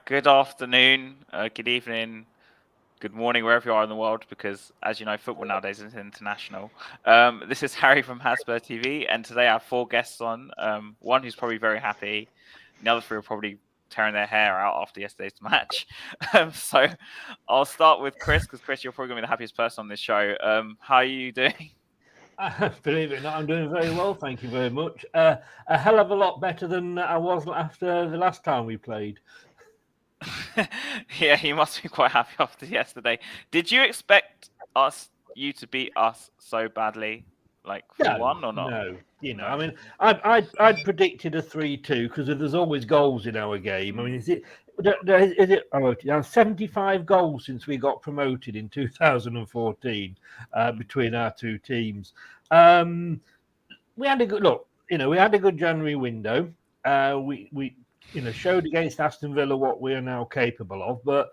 Good afternoon, good evening, good morning, wherever you are in the world, because as you know, football nowadays is international. This is Harry from Hasbro TV, and today I have four guests on. One who's probably very happy, and the other three are probably tearing their hair out after yesterday's match. So I'll start with Chris, because Chris, you're probably going to be the happiest person on this show. How are you doing? Believe it or not, I'm doing very well. Thank you very much. A hell of a lot better than I was after the last time we played. Yeah, you must be quite happy after yesterday. Did you expect you to beat us so badly, like 4-1 or not? No. I mean, I'd predicted a 3-2 because there's always goals in our game. I mean, is it 75 goals since we got promoted in 2014 between our two teams. We had a good look. We had a good January window. We showed against Aston Villa what we are now capable of. But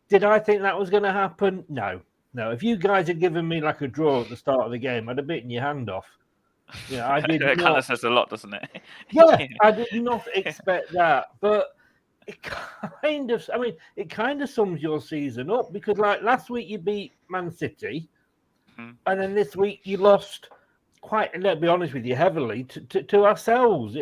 did I think that was going to happen? No. If you guys had given me like a draw at the start of the game, I'd have bitten your hand off. I did. It kind of says a lot, doesn't it? Yeah, I did not expect that. But it kind of sums your season up because, like last week, you beat Man City, and then this week you lost quite. Let's be honest with you, heavily to ourselves.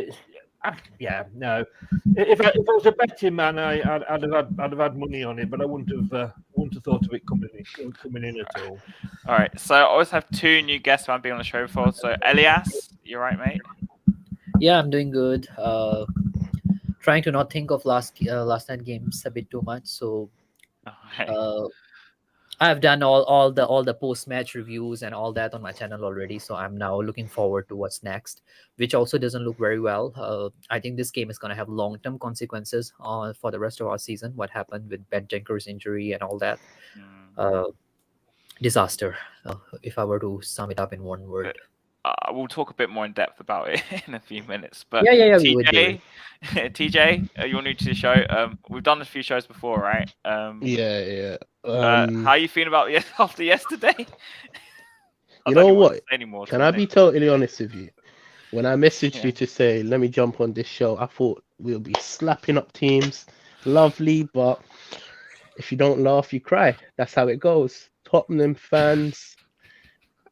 If I was a betting man, I'd have had money on it, but I wouldn't have thought of it coming in at all. All right, so I always have two new guests who I've been on the show before. So Elias, you're right, mate. Yeah, I'm doing good. Trying to not think of last night games a bit too much. So I've done all the post match reviews and all that on my channel already. So I'm now looking forward to what's next, which also doesn't look very well. I think this game is going to have long-term consequences for the rest of our season. What happened with Ben Jenker's injury and all that. Disaster, if I were to sum it up in one word. We'll talk a bit more in depth about it in a few minutes. But yeah, TJ, you're new to the show. We've done a few shows before, right? Yeah. How are you feeling about after yesterday? You know what? Can I be totally honest with you? When I messaged you to say, let me jump on this show, I thought we'll be slapping up teams. Lovely, but if you don't laugh, you cry. That's how it goes. Tottenham fans.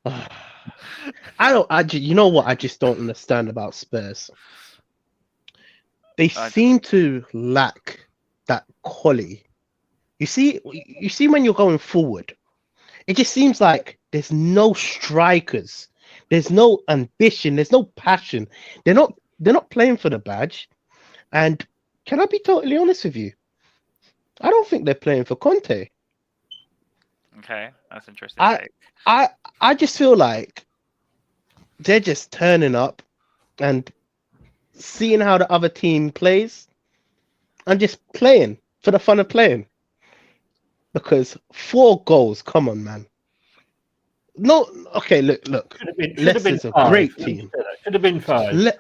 You know what I just don't understand about Spurs? They seem to lack that quality. You see when you're going forward, it just seems like there's no strikers, there's no ambition, there's no passion. They're not playing for the badge. And can I be totally honest with you? I don't think they're playing for Conte. Okay, that's interesting. I just feel like they're just turning up and seeing how the other team plays and just playing for the fun of playing. Because 4 goals, come on, man. No, okay, look. Leicester's a great team. Should have been 5.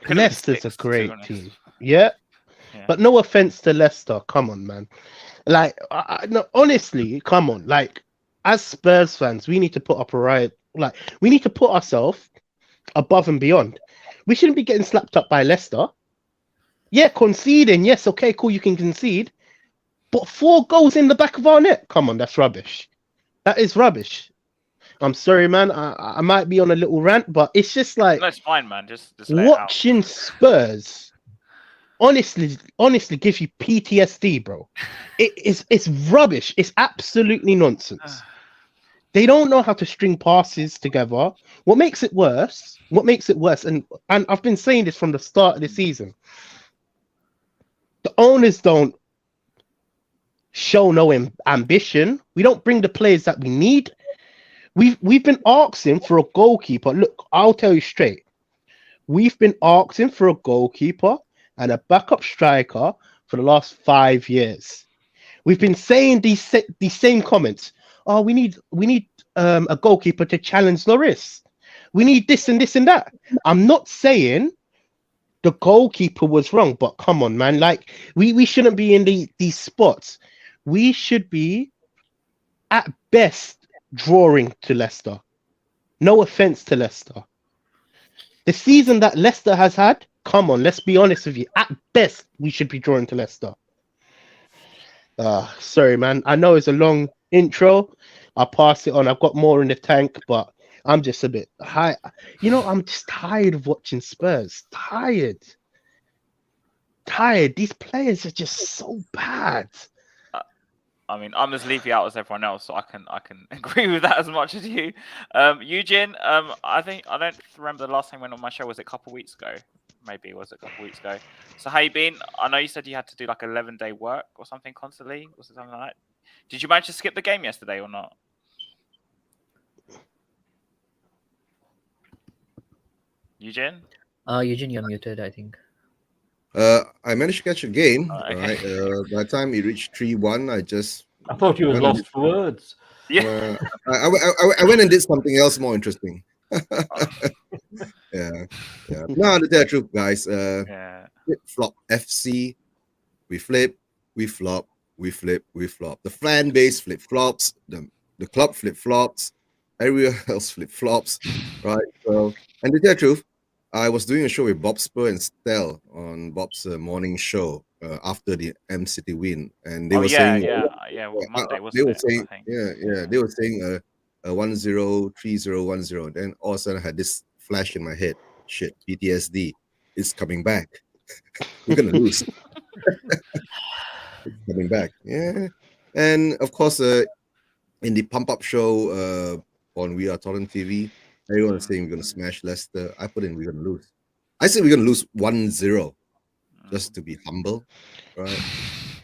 Leicester's a great team. Yeah. But no offense to Leicester, come on, man. Like, no, honestly, come on. Like, as Spurs fans, we need to put up a riot. Like, we need to put ourselves above and beyond. We shouldn't be getting slapped up by Leicester. Yeah, conceding. Yes, okay, cool, you can concede. But 4 goals in the back of our net. Come on, that's rubbish. That is rubbish. I'm sorry, man. I might be on a little rant, but it's just like... No, it's fine, man. Just watching Spurs honestly gives you PTSD, bro. It's rubbish. It's absolutely nonsense. They don't know how to string passes together. What makes it worse, and I've been saying this from the start of the season, the owners don't show no ambition. We don't bring the players that we need. We've been asking for a goalkeeper. Look, I'll tell you straight. We've been asking for a goalkeeper and a backup striker for the last 5 years. We've been saying these same comments. Oh, we need a goalkeeper to challenge Lloris. We need this and this and that. I'm not saying the goalkeeper was wrong, but come on, man. Like, we shouldn't be in these spots. We should be, at best, drawing to Leicester. No offense to Leicester. The season that Leicester has had, come on, let's be honest with you. At best, we should be drawing to Leicester. Sorry, man. I know it's a long intro. I'll pass it on. I've got more in the tank, but I'm just a bit high. I'm just tired of watching Spurs. Tired. These players are just so bad. I mean, I'm as sleepy out as everyone else, so I can agree with that as much as you. Eugene, I don't remember the last time I went on my show. Was it a couple of weeks ago? Maybe it was a couple of weeks ago. So how you been? I know you said you had to do like 11-day work or something constantly. Was it something like that? Did you manage to skip the game yesterday or not? Eugene? Eugene, you're muted, I think. I managed to catch a game. Oh, okay. Right. By the time it reached 3-1, I thought you was lost for words. Yeah. I went and did something else more interesting. Yeah. No, to tell the truth, guys. Yeah. Flip flop FC. We flip, we flop, we flip, we flop. The fan base flip flops. The club flip flops. Everywhere else flip flops. Right. So, and to tell the truth, I was doing a show with Bob Spur and Stel on Bob's morning show after the M City win, and they were saying, well, Monday wasn't they were it? saying, I think. they were saying 1-0, 3-0, 1-0. Then all of a sudden, I had this flash in my head. Shit, PTSD is coming back. We're gonna lose. It's coming back, yeah. And of course, in the pump up show on We Are Tottenham TV. Everyone is saying we're going to smash Leicester. I put in we're going to lose. I said we're going to lose 1-0, just to be humble, right?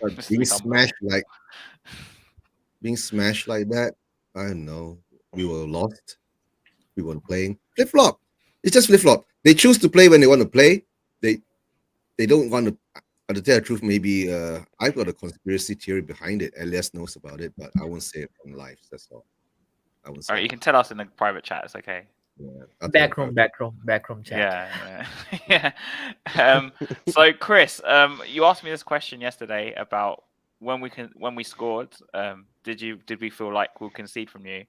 But being smashed like that, I don't know. We were lost. We weren't playing. Flip flop. It's just flip flop. They choose to play when they want to play. They don't want to. To tell the truth, maybe I've got a conspiracy theory behind it. Elias knows about it, but I won't say it on live. That's all. All right, you can tell us in the private chat. It's okay. Yeah, Backroom chat. Yeah. So Chris, you asked me this question yesterday about when we scored. Did we feel like we'll concede from you?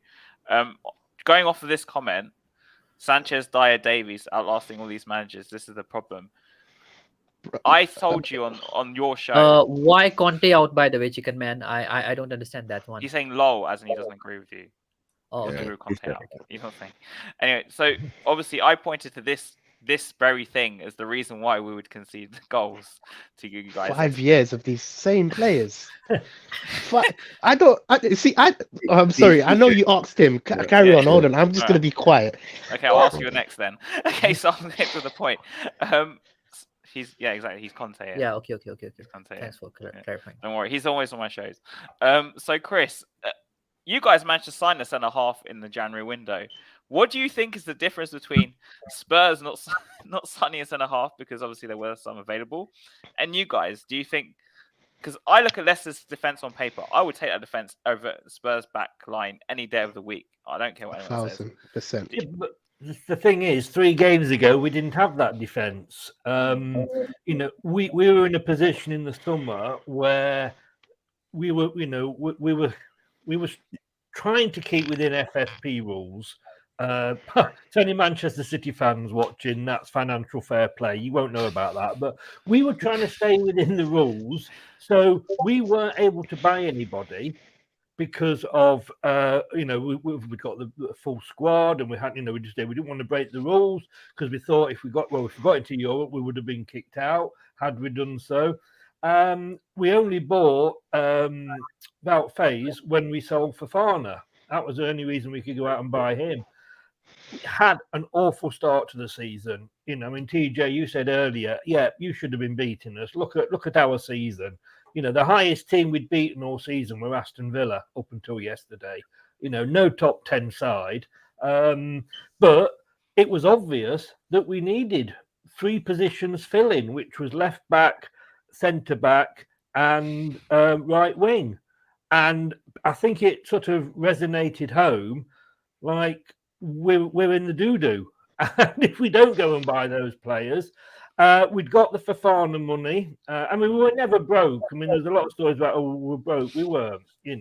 Going off of this comment, Sanchez, Dyer, Davies outlasting all these managers. This is the problem. I told you on your show. Why Conte out, by the way, Chicken Man? I don't understand that one. He's saying lol, as in he doesn't agree with you. Oh, Okay. okay. You know what I'm saying? Anyway, so obviously I pointed to this very thing as the reason why we would concede goals to you guys. 5 years of these same players. I'm sorry. I know you asked him. Carry on. Hold on. I'm just going to be quiet. Okay, I'll ask you next then. Okay, so I'll get to the point. Exactly. He's Conte. Yeah. Okay. Conte, Thanks for clarifying. Don't worry. He's always on my shows. So Chris, you guys managed to sign a centre half in the January window. What do you think is the difference between Spurs not signing a centre half, because obviously there were some available, and you guys? Do you think? Because I look at Leicester's defence on paper, I would take that defence over Spurs' back line any day of the week. I don't care what anyone says. 1,000%. Yeah, but the thing is, 3 games ago we didn't have that defence. We were in a position in the summer where we were trying to keep within FFP rules. To any Manchester City fans watching, that's financial fair play. You won't know about that, but we were trying to stay within the rules, so we weren't able to buy anybody because of we got the full squad, and we had we didn't want to break the rules because we thought if we got into Europe we would have been kicked out had we done so. We only bought Wout Faes when we sold Fofana. That was the only reason we could go out and buy him. We had an awful start to the season. TJ, you said earlier, you should have been beating us. Look at our season. The highest team we'd beaten all season were Aston Villa up until yesterday. No top 10 side. But it was obvious that we needed 3 positions filling, which was left back, centre back, and right wing. And I think it sort of resonated home, like we're in the doo-doo. And if we don't go and buy those players, we'd got the Fofana money. We were never broke. There's a lot of stories about, we're broke. We weren't, we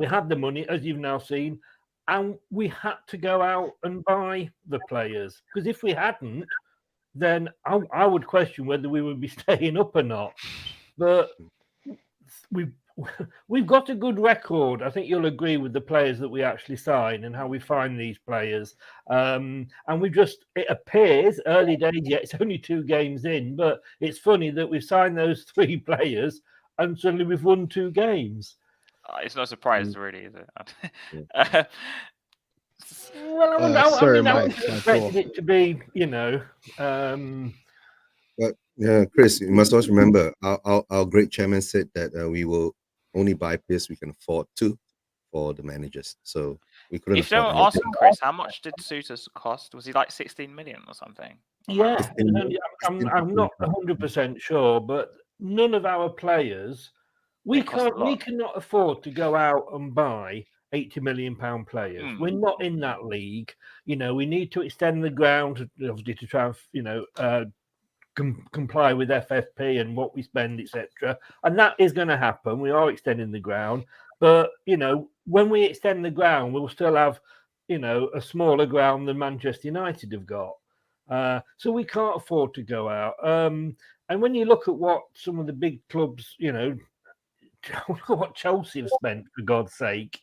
had the money, as you've now seen, and we had to go out and buy the players. Because if we hadn't, then I would question whether we would be staying up or not. But we've got a good record. I think you'll agree with the players that we actually sign and how we find these players. And it appears early days yet. It's only 2 games in, but it's funny that we've signed those 3 players and suddenly we've won 2 games. It's no surprise, really, is it? Well, I sorry, mean, I my would have expected it to be, But yeah, Chris, you must also remember our great chairman said that we will only buy players we can afford to for the managers. So we couldn't If you afford don't any- ask him, Chris, how much did Souters cost? Was he like 16 million or something? yeah. 15 I'm not 100% sure, but none of our players, we It costs a lot. cannot afford to go out and buy 80 million pound players. Mm. We're not in that league. We need to extend the ground, obviously, to try and comply with FFP and what we spend, etc. And that is going to happen. We are extending the ground, but when we extend the ground, we'll still have a smaller ground than Manchester United have got. So we can't afford to go out. And when you look at what some of the big clubs, what Chelsea have spent, for God's sake,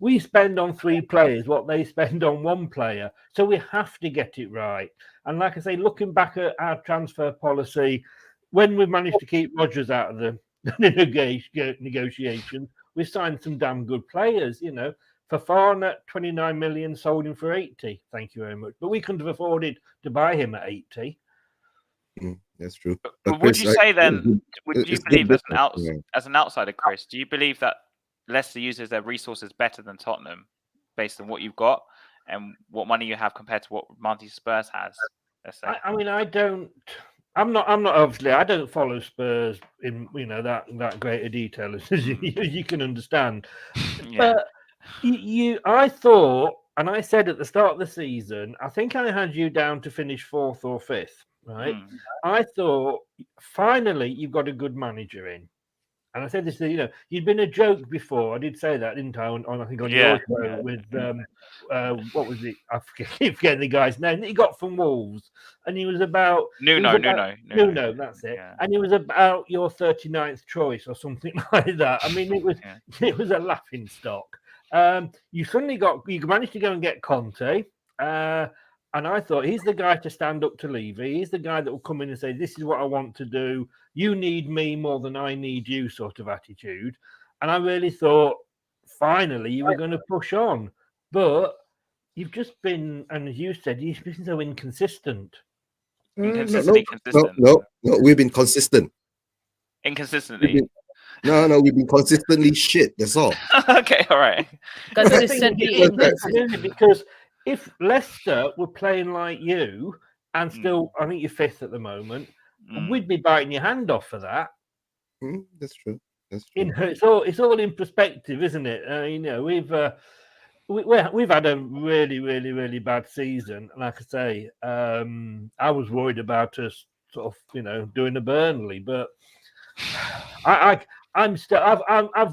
we spend on 3 players what they spend on 1 player. So we have to get it right. And like I say, looking back at our transfer policy, when we managed to keep Rodgers out of the negotiations, we signed some damn good players. Fofana, 29 million, sold him for 80. Thank you very much. But we couldn't have afforded to buy him at 80. That's true. But Chris, would you say then? Would you it's believe good as an outsider, Chris? Do you believe that Leicester uses their resources better than Tottenham, based on what you've got and what money you have compared to what Monty Spurs has? Let's say. I mean, I don't. I'm not obviously. I don't follow Spurs in that great a detail as you can understand. Yeah. But I thought, and I said at the start of the season, I think I had you down to finish 4th or 5th. Right? Mm. I thought finally you've got a good manager in. And I said this, you'd been a joke before. I did say that, didn't I? I think on your show with what was it? I keep forgetting the guy's name that he got from Wolves, and he was about Nuno. That's it. Yeah. And he was about your 39th choice or something like that. I mean, it was a laughing stock. You managed to go and get Conte. And I thought he's the guy to stand up to Levy. He's the guy that will come in and say, "This is what I want to do. You need me more than I need you," sort of attitude. And I really thought, finally, you were going to push on. But you've just been, and as you said, you've been so inconsistent. Inconsistently consistent. No, we've been consistent. Inconsistently. We've been consistently shit. That's all. Okay, all right. Consistently inconsistent. Because if Leicester were playing like you and still, I think you're 5th at the moment, we'd be biting your hand off for that. That's true. It's all in perspective, isn't it? We've had a really, really, really bad season. Like I say, I was worried about us sort of, doing a Burnley, but I've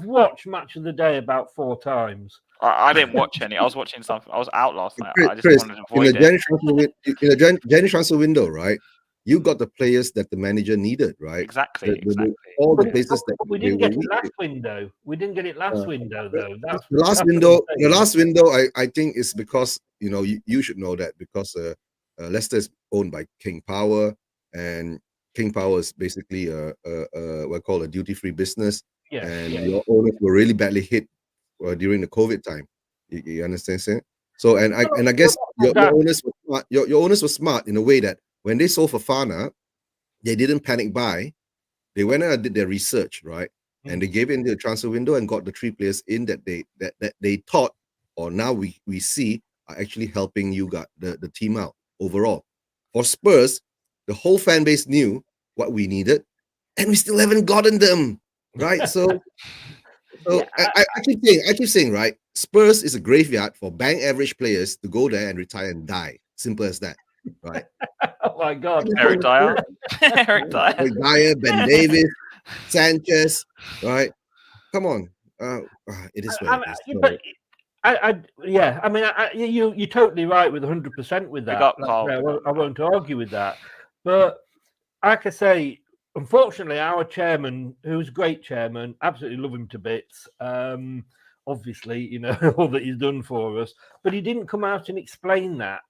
watched Match of the Day about 4 times. I didn't watch any. I was watching something. I was out last night. I just Chris, wanted to avoid it. In the January transfer window, right? You got the players that the manager needed, right? Exactly. All the places that we didn't get it last window. We didn't get it last window, though. The last window, I think, is because you should know that because Leicester is owned by King Power, and King Power is basically what called a duty-free business, your owners were really badly hit during the COVID time. You understand? Saying? So and I guess your owners were smart. Your owners were smart in a way that when they sold Fofana, they didn't panic buy. They went and did their research, right? And they gave in the transfer window and got the 3 players in that they thought, or now we see, are actually helping you got the team out overall. For Spurs, the whole fan base knew what we needed, and we still haven't gotten them, right? So I keep saying, right? Spurs is a graveyard for bank average players to go there and retire and die. Simple as that, right? Oh my God, Eric Dyer, Eric Dyer, Ben Davis, Sanchez, right? Come on, it is what it is. But I mean, you're totally right with 100% with that. I won't argue with that. But like I say, unfortunately, our chairman, who's a great chairman, absolutely love him to bits. Obviously, you know, all that he's done for us, but he didn't come out and explain that.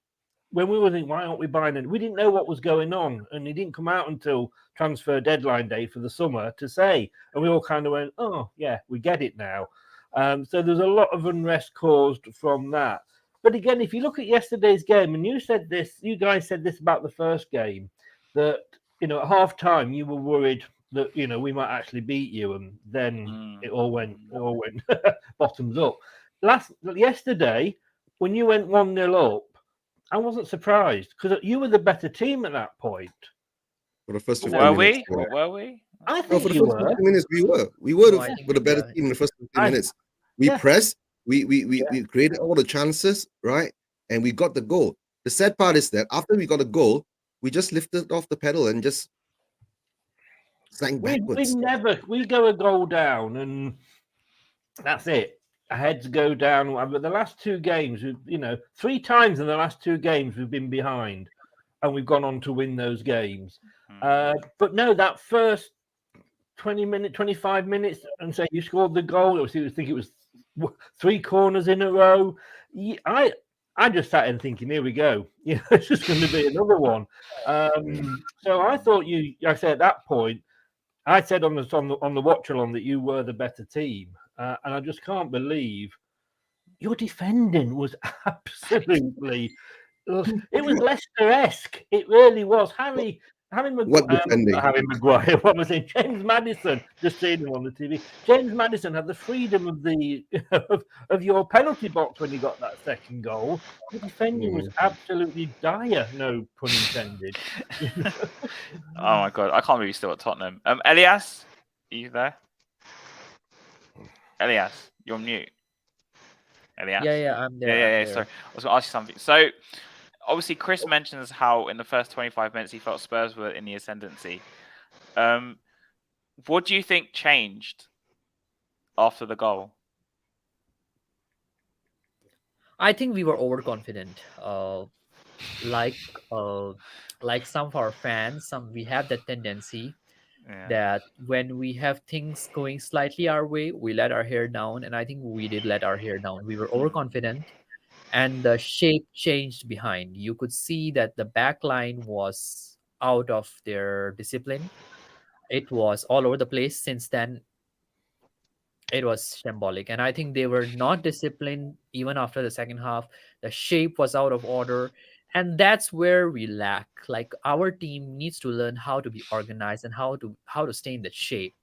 When we were thinking, why aren't we buying it? We didn't know what was going on, and he didn't come out until transfer deadline day for the summer to say. And we all kind of went, "Oh, yeah, we get it now." So there's a lot of unrest caused from that. But again, if you look at yesterday's game, and you guys said this about the first game, that at half time you were worried that we might actually beat you, and then it all went bottoms up. Yesterday, when you went 1-0 up, I wasn't surprised because you were the better team at that point. For the first 15 Were minutes. we? Were we? I No, think for the you first were. 15 minutes, we were. No, I think With a better yeah. team in the first 15 minutes. We Yeah. pressed, we created all the chances, right? And we got the goal. The sad part is that after we got a goal, we just lifted off the pedal and just sank backwards. We go a goal down and that's it. Our heads go down. But the last two games, 3 times in the last 2 games we've been behind, and we've gone on to win those games. But no, that first 25 minutes, and say you scored the goal. I think it was 3 corners in a row. I just sat in thinking, here we go. It's just going to be another one. So I thought I said at that point, I said on the watch along that you were the better team, and I just can't believe your defending was absolutely. It was Leicester-esque. It really was. Harry What defending? Harry Maguire. What was it? James Maddison. Just seeing him on the TV. James Maddison had the freedom of the of your penalty box when he got that second goal. The defending was absolutely dire. No pun intended. Oh my god, I can't believe he's still at Tottenham. Elias, are you there? Elias, you're on mute. Elias. Yeah, I'm there. Yeah. I'm there. Sorry, I was going to ask you something. So, obviously, Chris mentions how in the first 25 minutes he felt Spurs were in the ascendancy. What do you think changed after the goal? I think we were overconfident. Like some of our fans, we have that tendency that when we have things going slightly our way, we let our hair down, and I think we did let our hair down. We were overconfident, and the shape changed behind. You could see that the back line was out of their discipline. It was all over the place. Since then, it was shambolic, and I think they were not disciplined even after the second half. The shape was out of order, and that's where we lack. Like, our team needs to learn how to be organized and how to stay in the shape.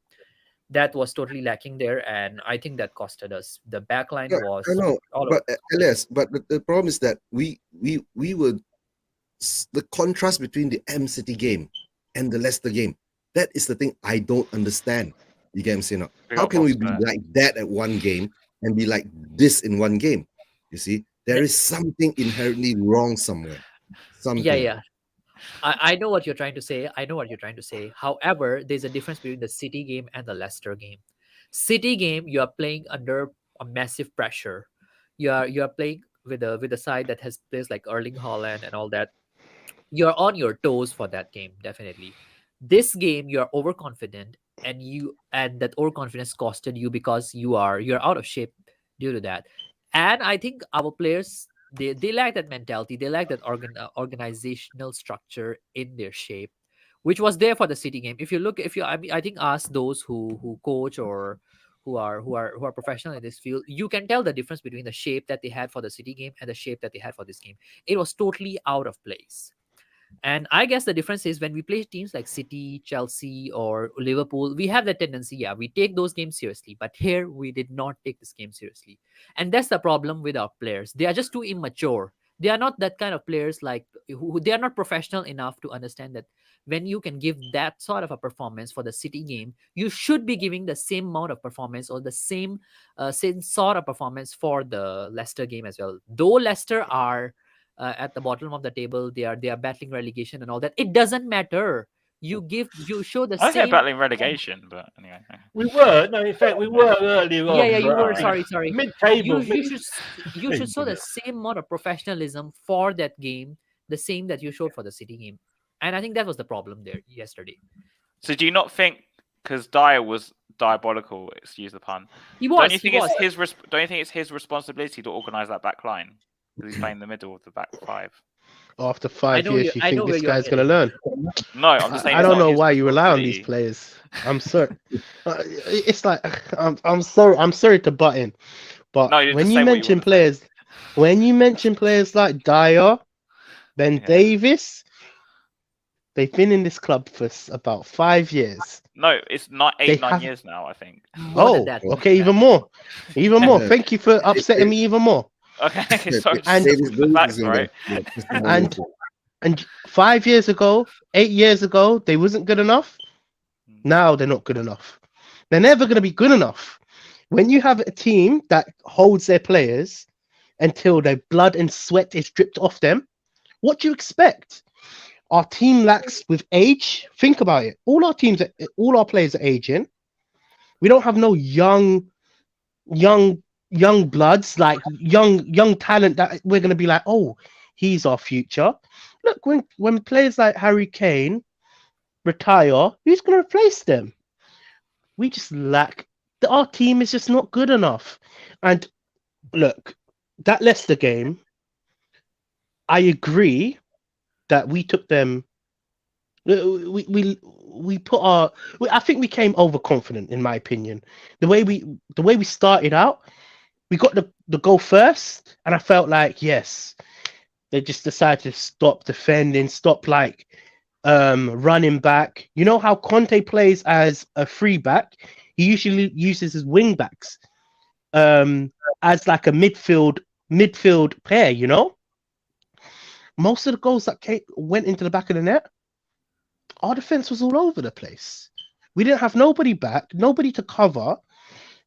That was totally lacking there, and I think that costed us. The back line Yeah, was I know, all but Elias, but the problem is that we were the contrast between the M City game and the Leicester game. That is the thing I don't understand. You get what I'm saying? How can we be like that at one game and be like this in one game? You see, there is something inherently wrong somewhere. Something. Yeah. I know what you're trying to say. However, there's a difference between the City game and the Leicester game. City game, you are playing under a massive pressure. You are playing with a side that has players like Erling Haaland and all that. You're on your toes for that game, definitely. This game, you're overconfident, and that overconfidence costed you because you're out of shape due to that. And I think our players, they lack that mentality. They lack that organizational structure in their shape, which was there for the City game. I think ask those who coach or who are professional in this field, you can tell the difference between the shape that they had for the City game and the shape that they had for this game. It was totally out of place. And I guess the difference is when we play teams like City, Chelsea, or Liverpool, we have that tendency. Yeah, we take those games seriously. But here, we did not take this game seriously. And that's the problem with our players. They are just too immature. They are not that kind of players like who they are not professional enough to understand that when you can give that sort of a performance for the City game, you should be giving the same amount of performance or the same sort of performance for the Leicester game as well. Though Leicester are at the bottom of the table, they are battling relegation and all that. It doesn't matter. You show the I think they're same. battling relegation, but anyway. We were. No, in fact, we were earlier on. Yeah, you were. Right. Sorry. Mid-table. You should show the same amount of professionalism for that game, the same that you showed for the City game. And I think that was the problem there yesterday. So do you not think because Dyer was diabolical, excuse the pun? He Don't was. you He think was. it's his don't you think it's his responsibility to organise that back line? Because he's playing the middle of the back five. After I 5 know years, you I think know where this you're guy's going to getting. learn? No, I'm just saying I it's don't not know his why you rely on these responsibility. players. I'm sorry. It's like I'm sorry. I'm sorry to butt in, but No, you when just you say what you mention want to say. players like Dyer, Ben Yeah. Davis, they've been in this club for about 5 years. No, it's not They 8, 9 have. years now, I think. More than that. More Okay, than even that. more, even more. Yeah. Thank you for upsetting me even more. Okay, sorry, just And- Davis the facts, Berghuis right? And- And 5 years ago, 8 years ago, they wasn't good enough. Now they're not good enough. They're never going to be good enough. When you have a team that holds their players until their blood and sweat is dripped off them, what do you expect? Our team lacks with age. Think about it. All our players are aging. We don't have no young bloods, like young talent that we're going to be like, oh, he's our future. Look, when players like Harry Kane retire, who's going to replace them? We just lack. Our team is just not good enough. And look, that Leicester game, I agree that we took them. We put our. I think we came overconfident, in my opinion. The way we started out, we got the goal first, and I felt like yes, they just decided to stop defending, stop running back. You know how Conte plays as a free back? He usually uses his wing backs as like a midfield pair, you know? Most of the goals that went into the back of the net, our defense was all over the place. We didn't have nobody back, nobody to cover.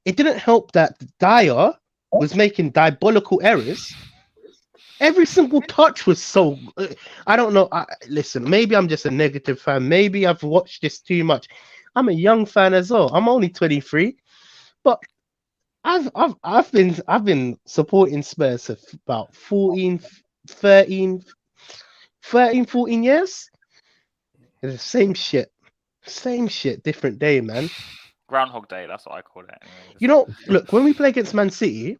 It didn't help that Dyer was making diabolical errors. Every single touch was so. I don't know. Listen, maybe I'm just a negative fan. Maybe I've watched this too much. I'm a young fan as well. I'm only 23, but I've been supporting Spurs for about 14 years. It's the same shit, different day, man. Groundhog Day, that's what I call it. Anyway. You know, look, when we play against Man City,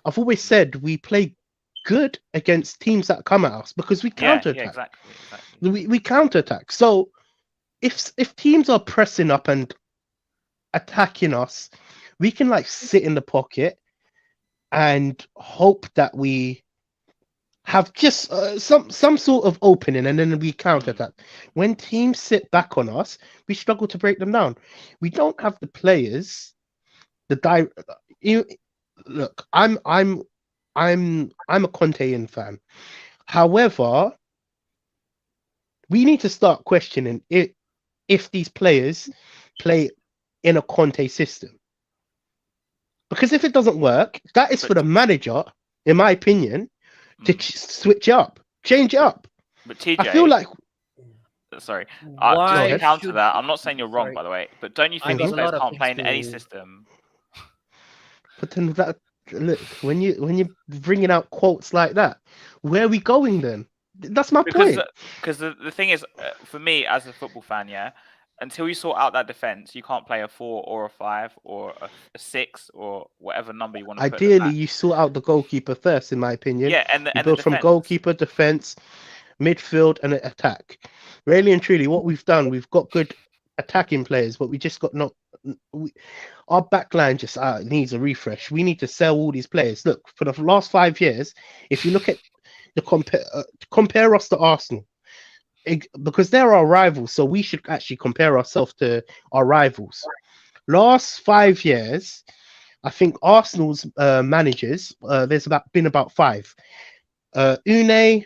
I've always said we play good against teams that come at us because we counterattack. Yeah, exactly. We counterattack. So if teams are pressing up and attacking us, we can like sit in the pocket and hope that we have just some sort of opening, and then we counterattack. When teams sit back on us, we struggle to break them down. We don't have the players. Look, I'm a Contean fan. However, we need to start questioning if these players play in a Conte system. Because if it doesn't work, that is for the manager, in my opinion, to switch up, change it up. But TJ, I feel like. Sorry, Why just to counter should- that, I'm not saying you're wrong, Sorry. by the way, but don't you I think got these a players lot of can't play in things any to- system? But then look, when you're bringing out quotes like that, where are we going then? That's my point. Because the thing is, for me as a football fan, yeah, until you sort out that defense, you can't play a 4 or a 5 or a 6 or whatever number you want to put. Ideally, you sort out the goalkeeper first, in my opinion. Yeah, and you build the from defense. goalkeeper, defense, midfield, and attack. Really and truly, what we've done, we've got good attacking players, but we just got our backline just needs a refresh. We need to sell all these players. Look, for the last 5 years, if you look at the compare us to Arsenal, because they're our rivals, so we should actually compare ourselves to our rivals. Last 5 years, I think Arsenal's managers, there's been about 5. Une,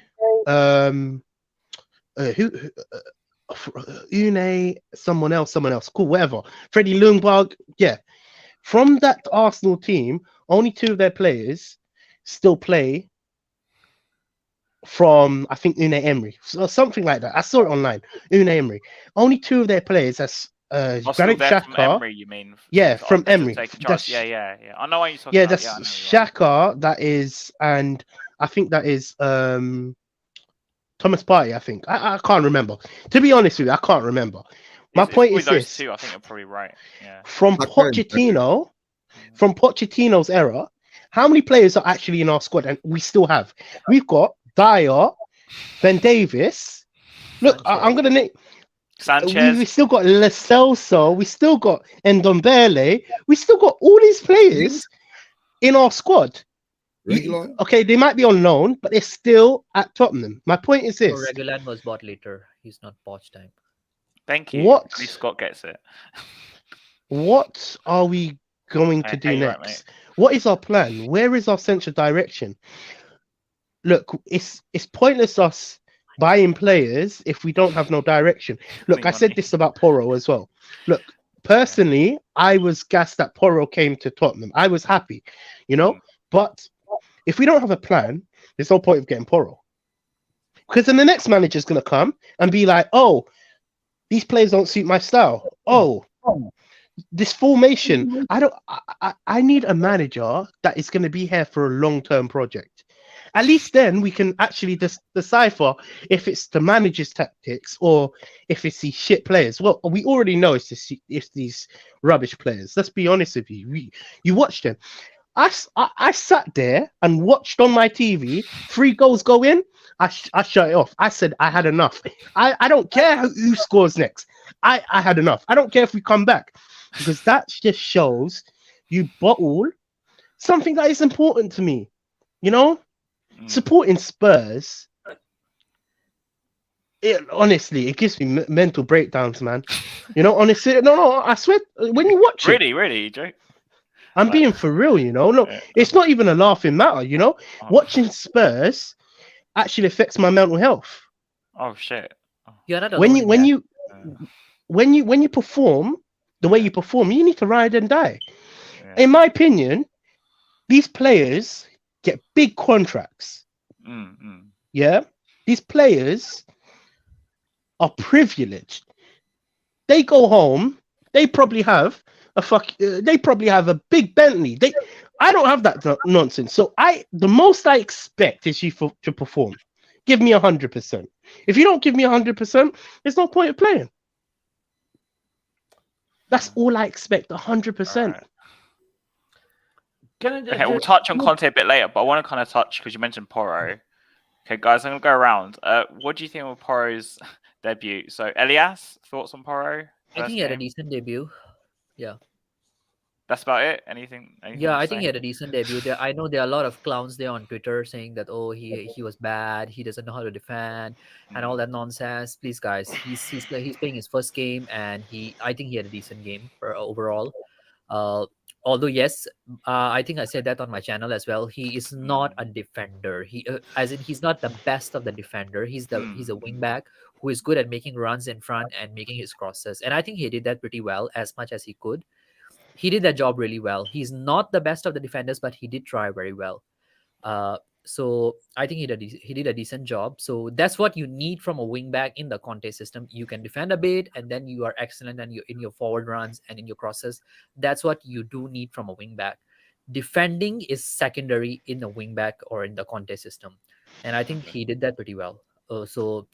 Une, someone else, cool, whatever. Freddie Ljungberg, yeah. From that Arsenal team, only 2 of their players still play from, I think, Une Emery, so something like that. I saw it online. Une Emery. Only 2 of their players, that's Granit Xhaka. From Emery, you mean? Yeah, from Emery. Yeah. I know what you're talking about. That's Xhaka, that is, and I think that is Thomas Partey, I think. I can't remember. To be honest with you, I can't remember. My It's point probably is those this: two. I think you're probably right. Yeah. from Pochettino, from Pochettino's era, how many players are actually in our squad? And we still have. We've got Dyer, Ben Davis. Look, I'm Sanchez. gonna name. Sanchez. We still got Lo Celso. We still got Ndombele. We still got all these players in our squad. Regular. Okay, they might be on loan, but they're still at Tottenham. My point is So this: Regulan was bought later. He's not Poch time. Thank you. What? At least Scott gets it. what are we going to do you're right, next? mate. What is our plan? Where is our central direction? Look, it's pointless us buying players if we don't have no direction. Look, I said this about Porro as well. Look, personally, I was gassed that Porro came to Tottenham. I was happy, you know. But if we don't have a plan, there's no point of getting Porro. Because then the next manager's gonna come and be like, "Oh, these players don't suit my style. Oh, this formation. I need a manager that is going to be here for a long-term project. At least then we can actually decipher if it's the manager's tactics or if it's these shit players. Well, we already know it's these rubbish players. Let's be honest with you. You watch them. I sat there and watched on my TV 3 goals go in. I shut it off. I said I had enough. I don't care who scores next. I had enough. I don't care if we come back, because that just shows you bottle something that is important to me. You know, supporting Spurs. Honestly, it gives me mental breakdowns, man. You know, honestly, no, I swear, when you watch it, Really, you joke? I'm being for real, you know. No, it's not even a laughing matter, you know. Watching Spurs actually affects my mental health. Oh shit! You're not alone when you perform the way you perform, you need to ride and die. Yeah. In my opinion, these players get big contracts. Yeah, these players are privileged. They go home. They probably have they probably have a big Bentley. I don't have that nonsense. So the most I expect is you to perform. Give me 100%. If you don't give me 100%, there's no point of playing. That's all I expect. 100%. Okay, we'll touch on Conte a bit later, but I want to kind of touch because you mentioned Porro. Okay, guys, I'm gonna go around. What do you think of Porro's debut? So, Elias, thoughts on Porro? I think he had a decent debut. Yeah. That's about it. Anything Yeah, I think he say? had a decent debut. I know there are a lot of clowns there on Twitter saying that he was bad, he doesn't know how to defend, and all that nonsense. Please, guys, he's playing his first game, and I think he had a decent game for overall. Although yes, I think I said that on my channel as well. He is not a defender. He's not the best of the defender. He's a wing back who is good at making runs in front and making his crosses, and I think he did that pretty well, as much as he could. He did that job really well. He's not the best of the defenders, but he did try very well. So I think he did a decent job. So that's what you need from a wing back in the Conte system. You can defend a bit, and then you are excellent and in your forward runs and in your crosses. That's what you do need from a wing back. Defending is secondary in the wing back or in the Conte system, and I think he did that pretty well. So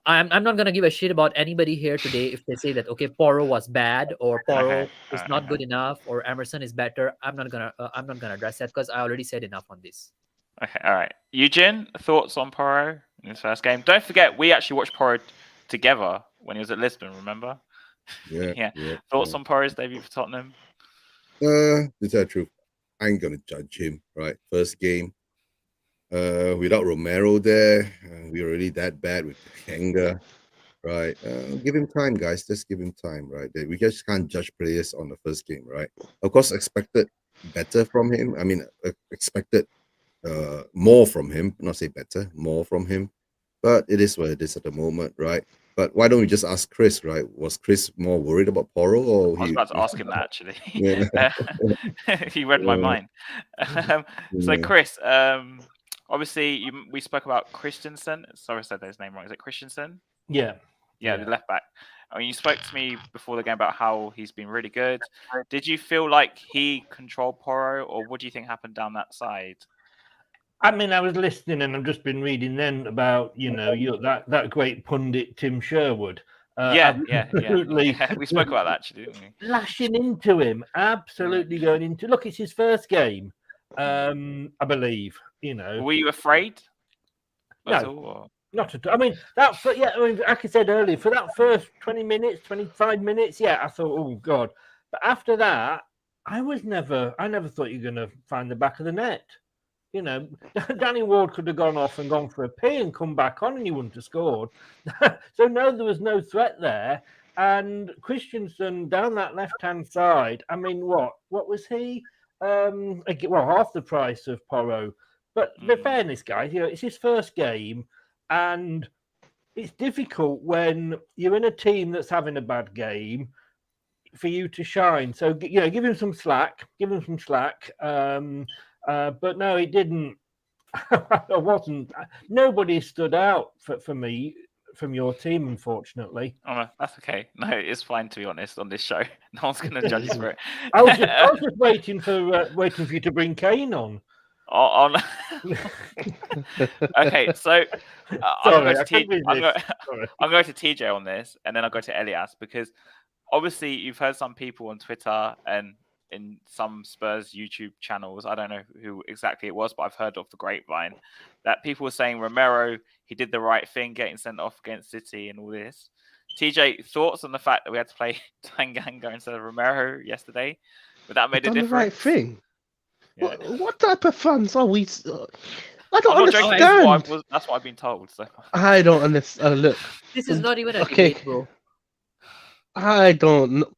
I'm not gonna give a shit about anybody here today if they say that okay, Porro was bad or Porro is not good enough or Emerson is better. I'm not gonna address that because I already said enough on this. Okay, all right. Eugene, thoughts on Porro in his first game? Don't forget, we actually watched Porro together when he was at Lisbon. Remember? Yeah. Thoughts on Porro's debut for Tottenham? To tell the truth, I ain't gonna judge him. Right, first game. Without Romero there, we're already that bad with Henga, right? Give him time, guys. Just give him time, right? We just can't judge players on the first game, right? Of course, expected better from him. I mean, expected more from him. Not say better, more from him. But it is what it is at the moment, right? But why don't we just ask Chris, right? Was Chris more worried about Porro, or I was about to ask him that actually. Yeah. He read my mind. So, Chris, obviously, we spoke about Christensen. Sorry, I said his name wrong. Is it Christensen? Yeah, the left back. I mean, you spoke to me before the game about how he's been really good. Did you feel like he controlled Porro, or what do you think happened down that side? I mean, I was listening and I've just been reading then about, that great pundit, Tim Sherwood. Yeah. absolutely We spoke about that actually, didn't we? lashing into him, absolutely going into. Look, it's his first game, I believe. Were you afraid at No. all? Or? Not at all. I mean, like I said earlier, for that first 20 minutes, 25 minutes, yeah, I thought, oh God. But after that, I never thought you were going to find the back of the net. Danny Ward could have gone off and gone for a pee and come back on and he wouldn't have scored. So no, there was no threat there. And Christensen down that left-hand side, I mean, what was he? Well, half the price of Porro. But the fairness, guys, it's his first game. And it's difficult when you're in a team that's having a bad game for you to shine. So, give him some slack. But no, it didn't. I wasn't. Nobody stood out for me from your team, unfortunately. Oh, no, that's okay. No, it's fine, to be honest, on this show. No one's going to judge you for it. I was just waiting for you to bring Kane on. Okay, so I'm going to TJ on this, and then I'll go to Elias, because obviously you've heard some people on Twitter and in some Spurs YouTube channels, I don't know who exactly it was, but I've heard off the grapevine that people were saying Romero, he did the right thing getting sent off against City and all this. TJ, thoughts on the fact that we had to play Tanganga instead of Romero yesterday? But that made a difference. The right thing. Yeah. What type of fans are we? I don't understand. That's what I've been told. So. I don't understand. Look, this is not even a debate, bro. I don't know.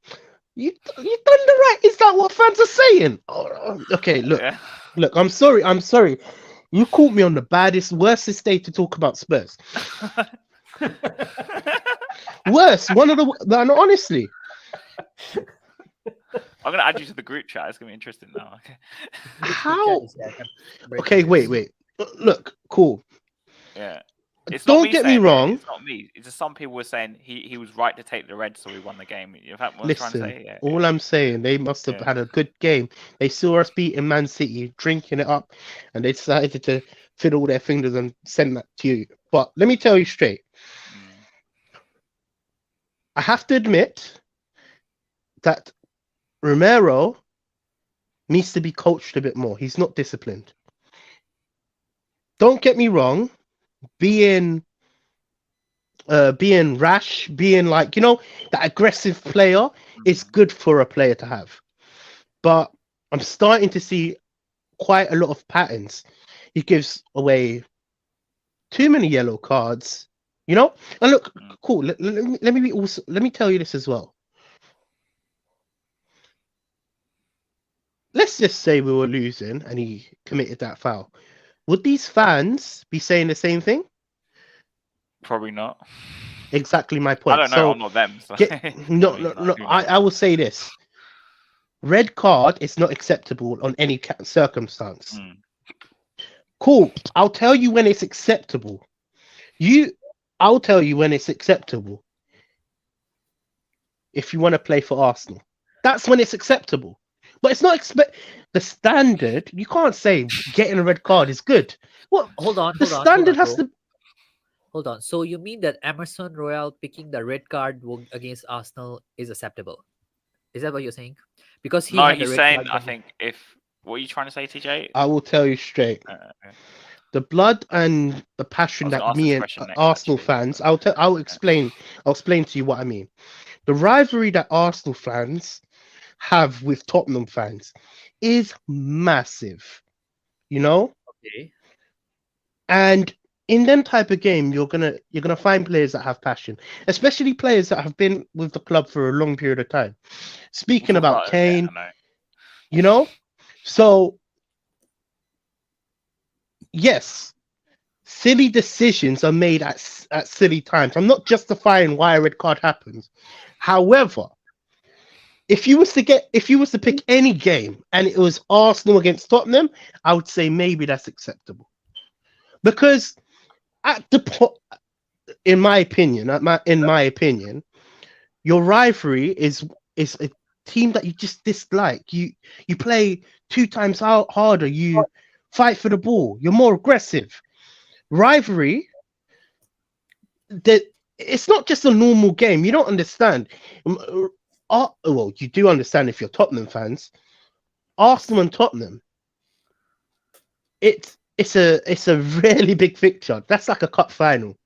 You done the right. Is that what fans are saying? Oh, okay, look. Yeah. Look, I'm sorry. You caught me on the worstest day to talk about Spurs. Worst. Honestly. I'm going to add you to the group chat. It's going to be interesting now. Okay. How? Okay, wait. Look, cool. Yeah. Don't get me wrong. It's not me. It's just some people were saying he was right to take the red, so we won the game. In fact, what Listen, I'm trying to say, yeah, all I'm saying, they must have had a good game. They saw us beating Man City, drinking it up, and they decided to fiddle their fingers and send that to you. But let me tell you straight. I have to admit that Romero needs to be coached a bit more. He's not disciplined. Don't get me wrong. Being rash, being like, that aggressive player is good for a player to have. But I'm starting to see quite a lot of patterns. He gives away too many yellow cards, And look, cool. Let me tell you this as well. Let's just say we were losing and he committed that foul. Would these fans be saying the same thing? Probably not. Exactly my point. I don't know. So, I'm not them. So. No. I will say this. Red card is not acceptable on any circumstance. Cool. I'll tell you when it's acceptable. I'll tell you when it's acceptable. If you want to play for Arsenal, that's when it's acceptable. But it's not the standard. You can't say getting a red card is good. What? Hold on. Standard has to. Hold on. So you mean that Emerson Royal picking the red card against Arsenal is acceptable? Is that what you're saying? Because he's saying. I think what are you trying to say, TJ? I will tell you straight. The blood and the passion that me and Arsenal fans. I'll explain. I'll explain to you what I mean. The rivalry that Arsenal fans have with Tottenham fans is massive, Okay. And in them type of game, you're gonna find players that have passion, especially players that have been with the club for a long period of time. Speaking about Kane, so yes, silly decisions are made at silly times. I'm not justifying why a red card happens. However, if you was to pick any game and it was Arsenal against Tottenham, I would say maybe that's acceptable. Because in my opinion, your rivalry is a team that you just dislike. You play 2 times harder. You fight for the ball. You're more aggressive. Rivalry, it's not just a normal game. You don't understand. Well, you do understand if you're Tottenham fans. Arsenal and Tottenham. It's a really big fixture. That's like a cup final.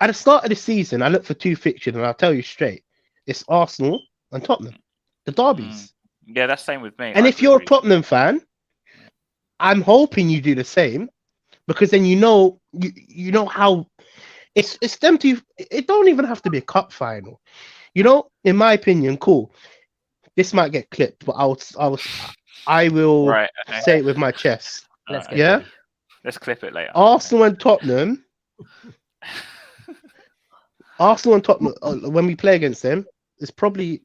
At the start of the season, I look for 2 fixtures, and I'll tell you straight, it's Arsenal and Tottenham, the derbies. Yeah, that's same with me. And I if you're a agree. Tottenham fan, I'm hoping you do the same, because then you know how it's them to. It don't even have to be a cup final. In my opinion, cool. This might get clipped, but I will Right, okay. say it with my chest. Let's get Yeah? ready. Let's clip it later. Arsenal and Tottenham. When we play against them, is probably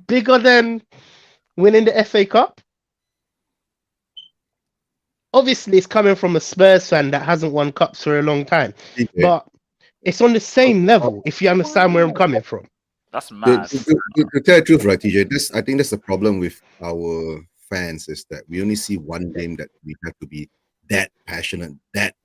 bigger than winning the FA Cup. Obviously, it's coming from a Spurs fan that hasn't won cups for a long time, but it's on the same level. If you understand where I'm coming from. That's mad. To tell the truth, right, TJ, I think that's the problem with our fans, is that we only see one game that we have to be that passionate, that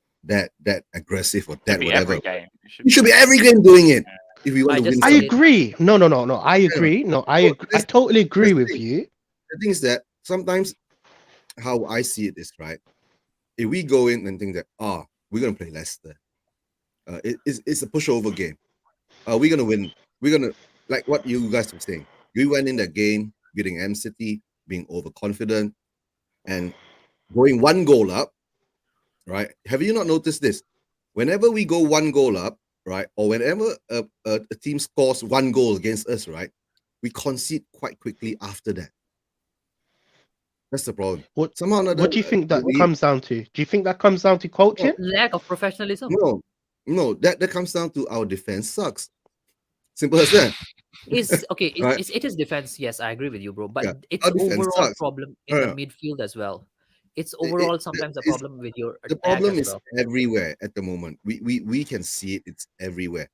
aggressive, or that Be whatever. every game. We should be every game doing it if we want I to win. just I something. agree. No. I agree. No, I agree. I totally agree that's the with thing. you. The thing is that sometimes how I see it is, right, if we go in and think that we're gonna play Leicester, it's a pushover game. We're gonna win. We're gonna, like what you guys were saying. We went in that game beating M City, being overconfident, and going 1 goal up. Right? Have you not noticed this? Whenever we go 1 goal up, right, or whenever a team scores 1 goal against us, right, we concede quite quickly after that. That's the problem. What Somehow or another, do you think that comes down to? Do you think that comes down to coaching? Lack of professionalism. No, that comes down to our defense sucks. Simple as that. Is okay. Right. It is defense. Yes, I agree with you, bro. But Yeah, it's our defense overall sucks. problem in the midfield as well. It's overall sometimes a it's- problem with your The attack problem as is well. everywhere at the moment. We can see it. It's everywhere.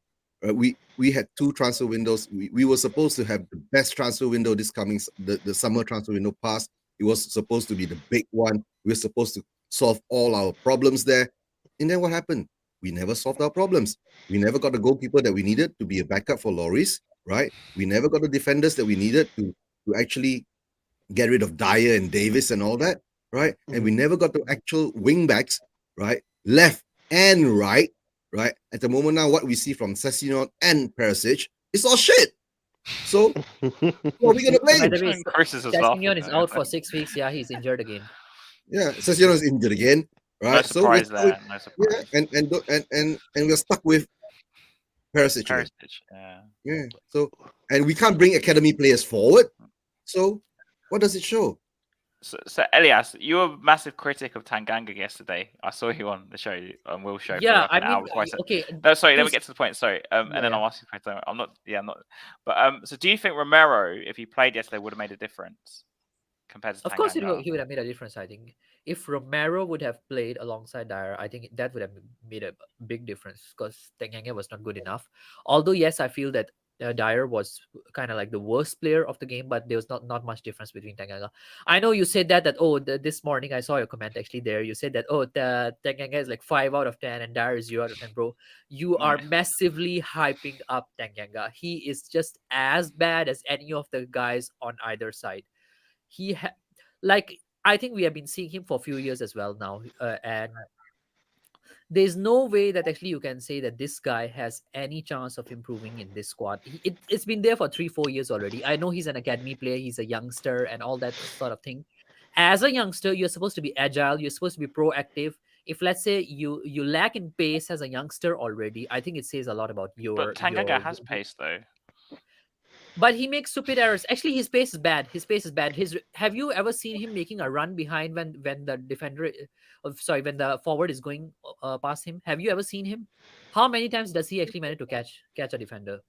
We had 2 transfer windows. We were supposed to have the best transfer window this coming the summer transfer window passed. It was supposed to be the big one. We were supposed to solve all our problems there. And then what happened? We never solved our problems. We never got the goalkeeper that we needed to be a backup for Lloris, right? We never got the defenders that we needed to actually get rid of Dyer and Davis and all that, right? And we never got the actual wing backs, right? Left and right, right? At the moment now, what we see from Sessegnon and Perisic is all shit. So, what are we going to By play? the way, Chris is as well. Sessegnon is out for 6 weeks. Yeah, he's injured again. Yeah, Sessegnon is injured again, right? No surprise there. No surprise. Yeah, and we're stuck with Perisic. again. Perisic, Yeah. So, and we can't bring academy players forward. So, what does it show? So Elias, you were a massive critic of Tanganga yesterday. I saw you on the show, on Will's show. Yeah, for like an I hour mean, before I said. okay. No, sorry. Let me this- get to the point. Sorry, and then Yeah. I'll ask you a question. I'm not. But so, do you think Romero, if he played yesterday, would have made a difference compared to Of course, Tanganga? he would have made a difference. I think if Romero would have played alongside Dyer, I think that would have made a big difference because Tanganga was not good enough. Although, yes, I feel that Dyer was kind of like the worst player of the game, but there was not much difference between Tanganga. I know you said that this morning I saw your comment actually there. You said that the Tanganga is like 5 out of 10 and Dyer is 0 out of 10, bro. You are massively hyping up Tanganga. He is just as bad as any of the guys on either side. I think we have been seeing him for a few years as well now, and there's no way that actually you can say that this guy has any chance of improving in this squad. It's been there for 3-4 years already. I know he's an academy player, he's a youngster and all that sort of thing. As a youngster, you're supposed to be agile, you're supposed to be proactive. If let's say you lack in pace as a youngster already, I think it says a lot about your. But Tanganga has pace though. But he makes stupid errors. Actually, his pace is bad. Have you ever seen him making a run behind when the defender, when the forward is going past him? Have you ever seen him? How many times does he actually manage to catch a defender?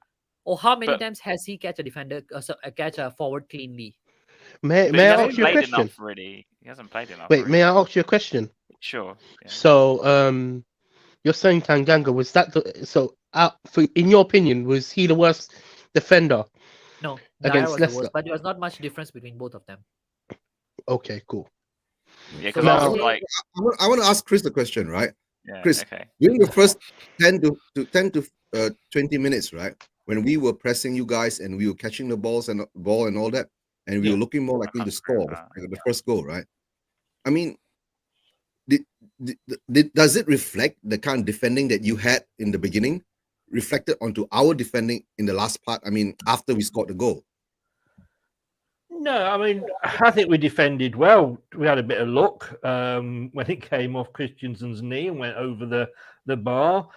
Or how many times has he catch a defender, catch a forward cleanly? May I ask you a question? Really, he hasn't played enough. Wait, may I ask you a question? Sure. Yeah. So, you're saying Tanganga was that in your opinion, was he the worst defender? No, against Dyer was Leicester? the worst, but there was not much difference between both of them. Okay, cool. Yeah, because Now- I was like, I want to ask Chris the question, right? Yeah. Chris, Okay. during the first 10 to 20 minutes, right? When we were pressing you guys and we were catching the ball and all that, and we Yeah. were looking more likely to score the first goal, right? I mean, does it reflect the kind of defending that you had in the beginning, reflected onto our defending in the last part? I mean, after we scored the goal. No, I mean, I think we defended well. We had a bit of luck when it came off Christensen's knee and went over the bar.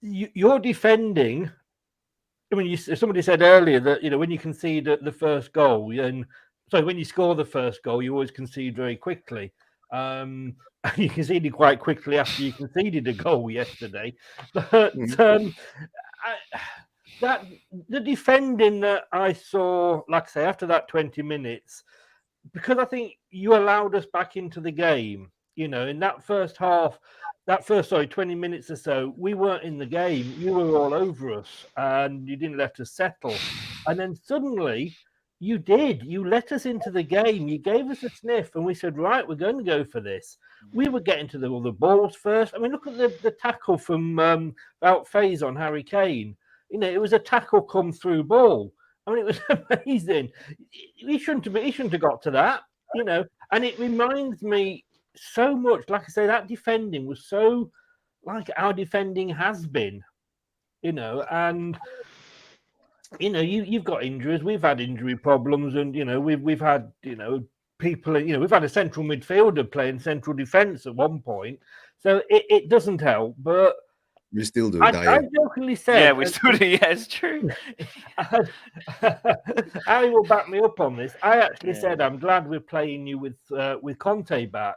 You're defending. I mean, somebody said earlier that when you concede the first goal, and so when you score the first goal, you always concede very quickly. You conceded quite quickly after you conceded a goal yesterday, but that the defending that I saw, like I say, after that 20 minutes, because I think you allowed us back into the game. In that first half, 20 minutes or so, we weren't in the game. You were all over us and you didn't let us settle. And then suddenly you did. You let us into the game. You gave us a sniff and we said, right, we're going to go for this. We were getting to the balls first. I mean, look at the tackle from Wout Faes on Harry Kane. It was a tackle come through ball. I mean, it was amazing. He shouldn't have got to that, and it reminds me so much, like I say, that defending was so like our defending has been, and you've got injuries, we've had injury problems, and we've had people, we've had a central midfielder playing central defence at one point, so it doesn't help, but we still do. I jokingly said, Yeah, we still do. Yeah, it's true. Harry will back me up on this. I actually said I'm glad we're playing you with Conte back,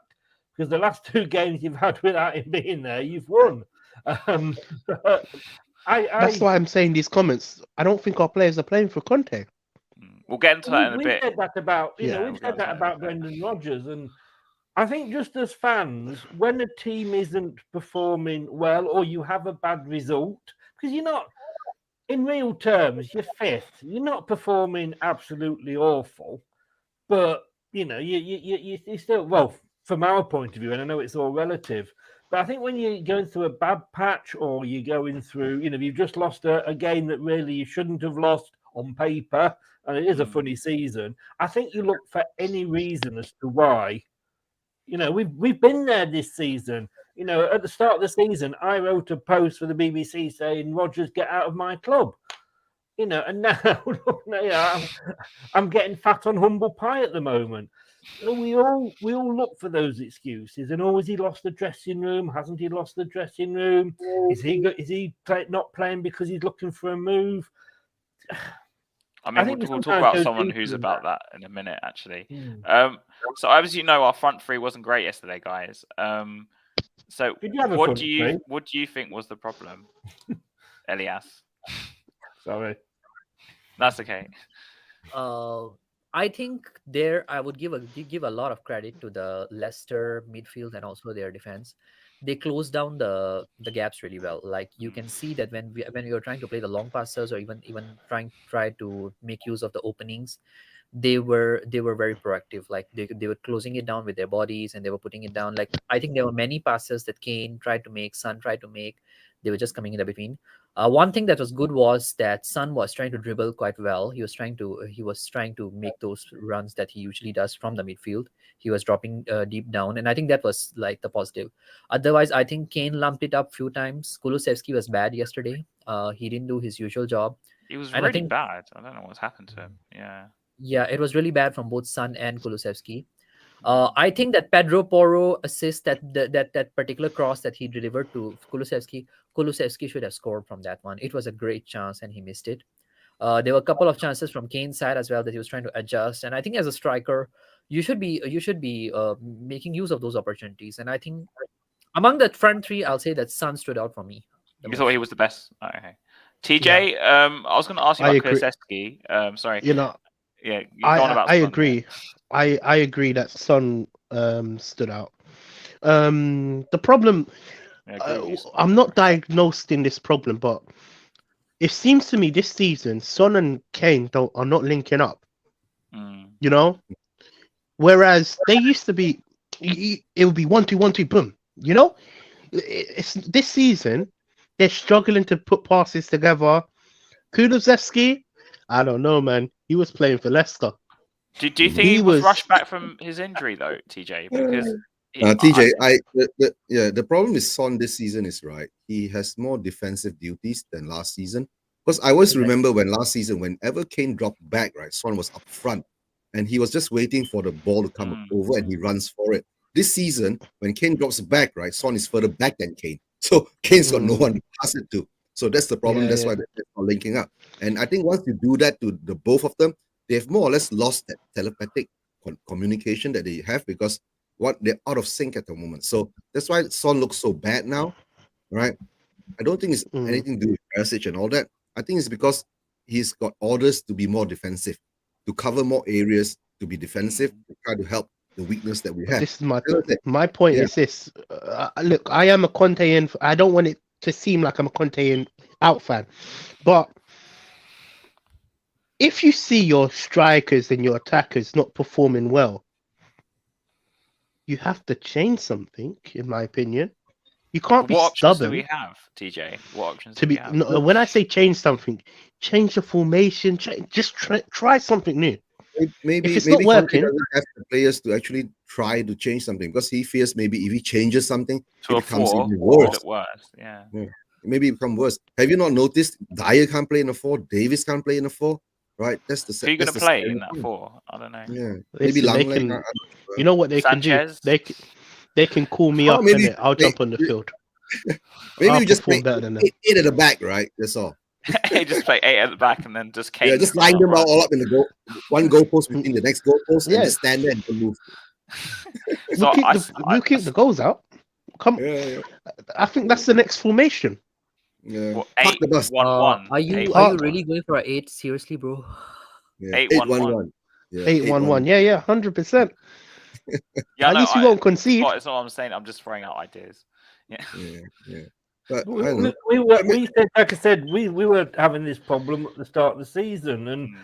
because the last 2 games you've had without him being there, you've won. That's why I'm saying these comments. I don't think our players are playing for Conte. We'll get into that in a bit. We've said that about we've said that about Brendan Rodgers, and I think just as fans, when a team isn't performing well or you have a bad result, because you're not, in real terms, you're 5th. You're not performing absolutely awful, but you still, well, from our point of view, and I know it's all relative, but I think when you're going through a bad patch or you're going through, you've just lost a game that really you shouldn't have lost on paper, and it is a funny season. I think you look for any reason as to why. We've been there this season. At the start of the season, I wrote a post for the BBC saying, "Rodgers, get out of my club." And now, I'm getting fat on humble pie at the moment. We all look for those excuses. And has he lost the dressing room? Hasn't he lost the dressing room? Is he not playing because he's looking for a move? I mean, we'll talk about someone who's about that in a minute, actually. So, as you know, our front three wasn't great yesterday, guys. So, what do you think was the problem, Elias? Sorry, that's okay. I think I would give a lot of credit to the Leicester midfield and also their defense. They closed down the gaps really well. Like you can see that when we were trying to play the long passes or even try to make use of the openings, they were very proactive. Like they were closing it down with their bodies and they were putting it down. Like I think there were many passes that Kane tried to make, Son tried to make. They were just coming in the between. One thing that was good was that Son was trying to dribble quite well. He was trying to make those runs that he usually does from the midfield. He was dropping deep down, and I think that was like the positive. Otherwise, I think Kane lumped it up a few times. Kulusevski was bad yesterday. He didn't do his usual job. He was really bad. I don't know what's happened to him. Yeah, it was really bad from both Son and Kulusevski. I think that Pedro Porro assist that particular cross that he delivered to Kulusevski should have scored from that one. It was a great chance and he missed it. There were a couple of chances from Kane's side as well that he was trying to adjust. And I think as a striker, you should be making use of those opportunities. And I think among the front three, I'll say that Son stood out for me. You thought he was the best? Oh, okay. TJ, I was going to ask you about Kulusevski. Sorry. Yeah, I agree. I agree that Son stood out. The problem, I'm not diagnosed in this problem, but it seems to me this season Son and Kane are not linking up. Whereas they used to be, it would be 1-2, 1-2, boom. it's this season. They're struggling to put passes together. Kulusevski, I don't know, man. He was playing for Leicester. Do you think he was rushed back from his injury though, TJ? Because TJ, the problem with Son this season is right. He has more defensive duties than last season. Because I always remember when last season, whenever Kane dropped back, right, Son was up front, and he was just waiting for the ball to come over, and he runs for it. This season, when Kane drops back, right, Son is further back than Kane, so Kane's got no one to pass it to. So that's the problem. That's why they're not linking up. And I think once you do that to the both of them, they've more or less lost that telepathic communication that they have because they're out of sync at the moment. So that's why Son looks so bad now, right? I don't think it's anything to do with Perisic and all that. I think it's because he's got orders to be more defensive, to cover more areas, to be defensive, to try to help the weakness that we have. This is my point is this. Look, I am a Conte in. I don't want it to seem like I'm a Conte out fan, but if you see your strikers and your attackers not performing well, you have to change something, in my opinion. You can't be stubborn. Options do we have, TJ? What options do we have? No, when I say change something, change the formation. Just try something new. Maybe if it's not working, he doesn't have the players to actually try to change something because he fears maybe if he changes something, it becomes even worse. Yeah. Maybe it becomes worse. Have you not noticed? Dyer can't play in a 4. Davis can't play in a 4. Right? That's the. Who are you going to play in that 4? I don't know. Yeah, maybe Langley. You know what they Sanchez? can do? They can call me up and I'll jump on the field. Maybe we just play 8 at the back, right? That's all. Just play 8 at the back and then just Kane. Yeah, just line them all up in the goal. One goalpost between the next goalpost and just stand there and don't move. We'll keep the goals out. I think that's the next formation. Yeah. Well, 8-1-1. Are you really going for an 8? Seriously, bro? Yeah. 8-1-1. 8-1-1. Yeah, 100%. Yeah, at least we won't concede. It's not what I'm saying. I'm just throwing out ideas. Yeah. But we said, like I said, we were having this problem at the start of the season, and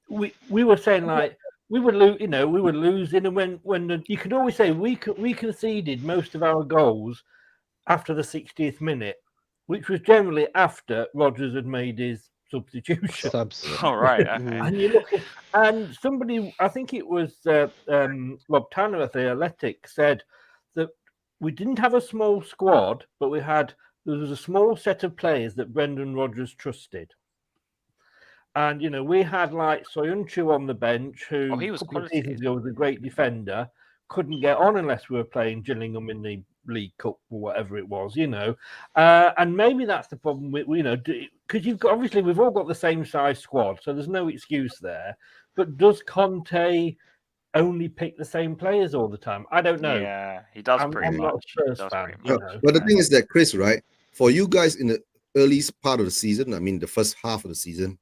we were saying like we were losing, and when you could always say we conceded most of our goals after the 60th minute, which was generally after Rodgers had made his substitution. All right. Okay. And you look at, and somebody, I think it was Rob Tanner of the Athletic, said that we didn't have a small squad, but there was a small set of players that Brendan Rodgers trusted. And we had like Soyuncu on the bench, who he was a couple of seasons ago was a great defender, couldn't get on unless we were playing Gillingham in the League Cup or whatever it was, and maybe that's the problem with because you've got, obviously we've all got the same size squad, so there's no excuse there. But does Conte only pick the same players all the time? I don't know. Yeah, he does pretty much. But the thing is that, Chris, right? For you guys in the early part of the season, I mean the first half of the season,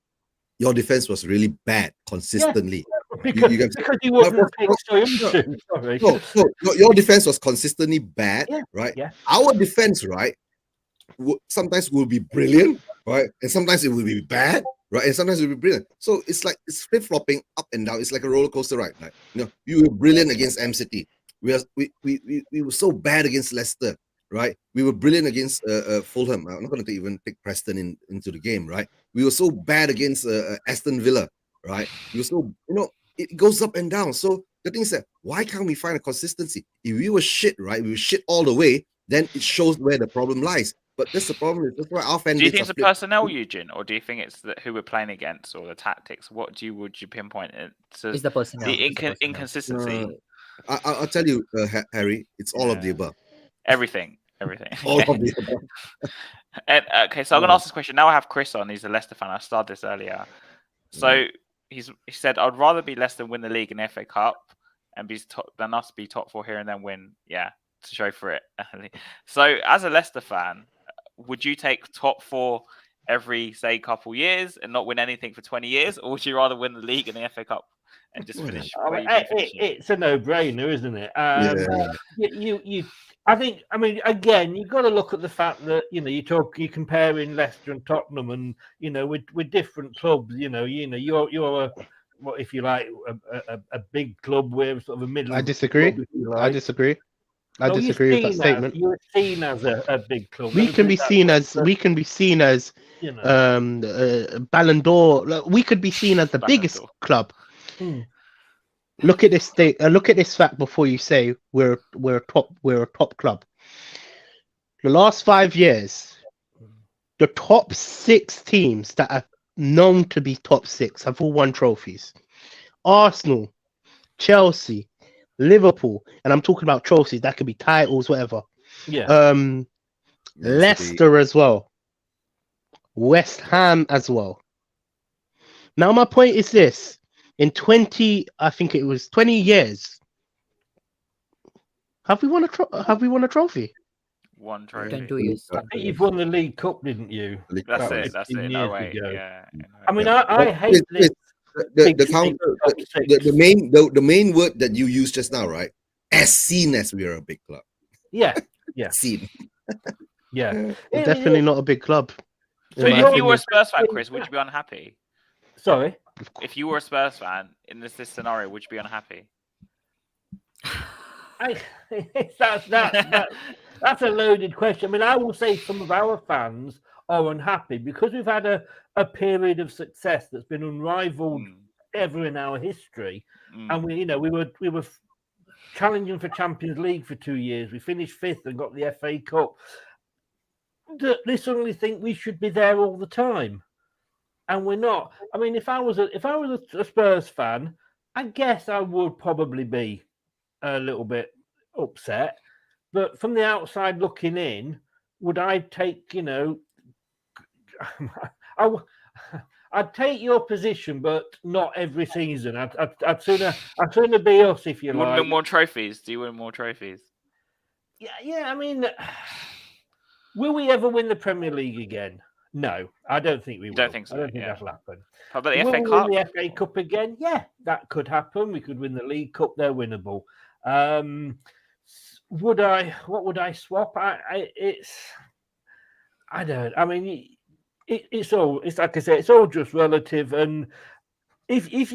your defense was really bad consistently. Because he wasn't your defense was consistently bad, right? Yeah. Our defense, right, sometimes will be brilliant, right, and sometimes it will be bad, right, and sometimes it will be brilliant. So it's flip-flopping up and down. It's like a roller coaster ride. Like, you were brilliant against M City. We were so bad against Leicester, right? We were brilliant against Fulham. I'm not going to even take Preston into the game, right? We were so bad against Aston Villa, right? We were so, it goes up and down. So the thing is that why can't we find a consistency? If we were shit, right, we were shit all the way, then it shows where the problem lies. But that's the problem. That's why our fans. Do you think it's the personnel, Eugene, or do you think it's who we're playing against, or the tactics? Would you pinpoint it to? It's the personnel. The inconsistency. I'll tell you, Harry. It's all of the above. Everything. All of the above. And, okay, so I'm going to ask this question. Now I have Chris on. He's a Leicester fan. I started this earlier. So he said, I'd rather be Leicester win the league and FA Cup than us be top 4 here and then win, to show for it. So as a Leicester fan, would you take top 4 every, say, couple years and not win anything for 20 years? Or would you rather win the league and the FA Cup and just finish? It's a no-brainer, isn't it? I mean, again, you've got to look at the fact that you're comparing Leicester and Tottenham, and we're different clubs. You're a, if you like, a big club. We're sort of a middle. I disagree. Club, I disagree. I No, disagree with that statement. You're seen as a big club. We can be seen as you know. Ballon d'Or. We could be seen as the Ballon biggest d'Or. club. Hmm. Look at this look at this fact before you say we're a top club. The last 5 years, the top 6 teams that are known to be top 6 have all won trophies. Arsenal, Chelsea, Liverpool, and I'm talking about trophies. That could be titles, whatever. Yeah. Man City. Leicester as well. West Ham as well. Now my point is this: in 20 years, have we won a trophy? One trophy. 10 2 years. I think you've won the League Cup, didn't you? That's That it. was That's 15 it. No years way. ago. Yeah. I mean, Yeah. I hate this. The Big count, top six. the main word that you used just now, right? As seen as we are a big club. Yeah, yeah, Seen. yeah. We're definitely not a big club. So in my If you were a opinion. Spurs fan, Chris, would you be unhappy? Sorry. If you were a Spurs fan in this scenario, would you be unhappy? That's a loaded question. I mean, I will say some of our fans are unhappy because we've had a period of success that's been unrivaled ever in our history, and we were challenging for Champions League for 2 years. We finished 5th and got the FA Cup. They suddenly think we should be there all the time, and we're not. I mean, if I was a Spurs fan, I guess I would probably be a little bit upset. But from the outside looking in, would I take, I'd take your position, but not every season. I'd sooner be us, if you You want to like. win more trophies? Do you win more trophies? Yeah. I mean, will we ever win the Premier League again? No, I don't think we will. Don't think so, I don't think yeah. that'll happen. How about the Will FA we Cup? win the FA Cup again? Yeah, that could happen. We could win the League Cup. They're winnable. What would I swap? I don't. I mean, it's like I say, it's all just relative. And if you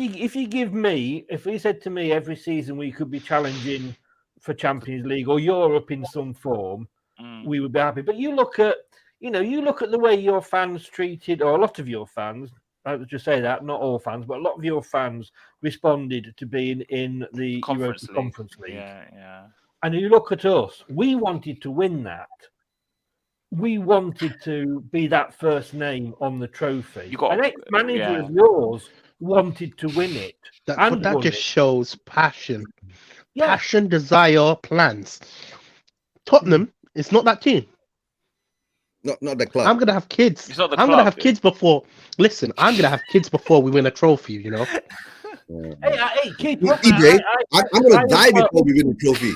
said to me every season we could be challenging for Champions League or Europe in some form, we would be happy. But you look at the way your fans treated, or a lot of your fans. I would just say that, not all fans, but a lot of your fans responded to being in the Europa Conference League. Yeah. And you look at us, we wanted to win that. We wanted to be that first name on the trophy. An ex-manager of yours wanted to win it. That just shows passion. Yeah. Passion, desire, plans. Tottenham is not that team. Not the club. I'm gonna have kids. It's not the I'm club, gonna have kids before. Listen, I'm gonna have kids before we win a trophy. You know. Hey, kids! I'm gonna die before we win a trophy.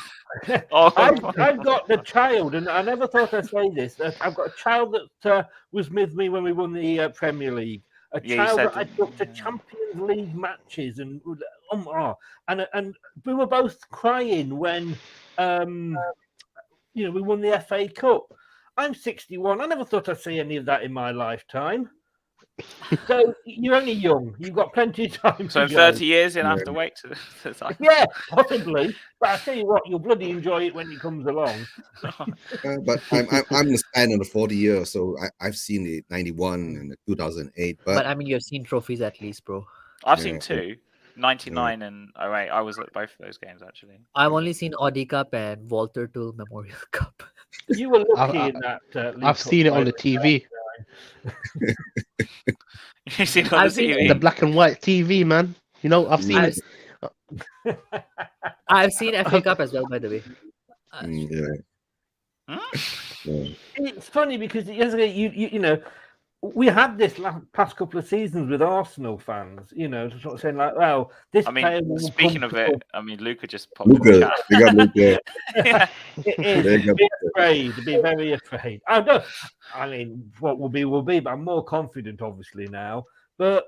I've got the child, and I never thought I'd say this. I've got a child that was with me when we won the Premier League. A child that I took to Champions League matches, and we were both crying when we won the FA Cup. I'm 61. I never thought I'd see any of that in my lifetime. So you're only young. You've got plenty of time. So in 30 years, you'll have to wait to Yeah, possibly. But I tell you what, you'll bloody enjoy it when it comes along. But I'm the span of the 40 years, so I've seen the 91 and the 2008. But I mean, you've seen trophies at least, bro. I've seen 2. 99 and 08. I was at both of those games, actually. I've only seen Audi Cup and Walter Tool Memorial Cup. You were lucky in that. I've seen it on the TV. You've seen it on the TV? The black and white TV, man. You know, I've seen it. I've seen FA Cup as well, by the way. It's funny because you know, we had this past couple of seasons with Arsenal fans, sort of saying like, well, this. I mean, speaking of it, I mean, Luca just popped Luca, big up Luca. Be very afraid. I mean, what will be, but I'm more confident, obviously, now. But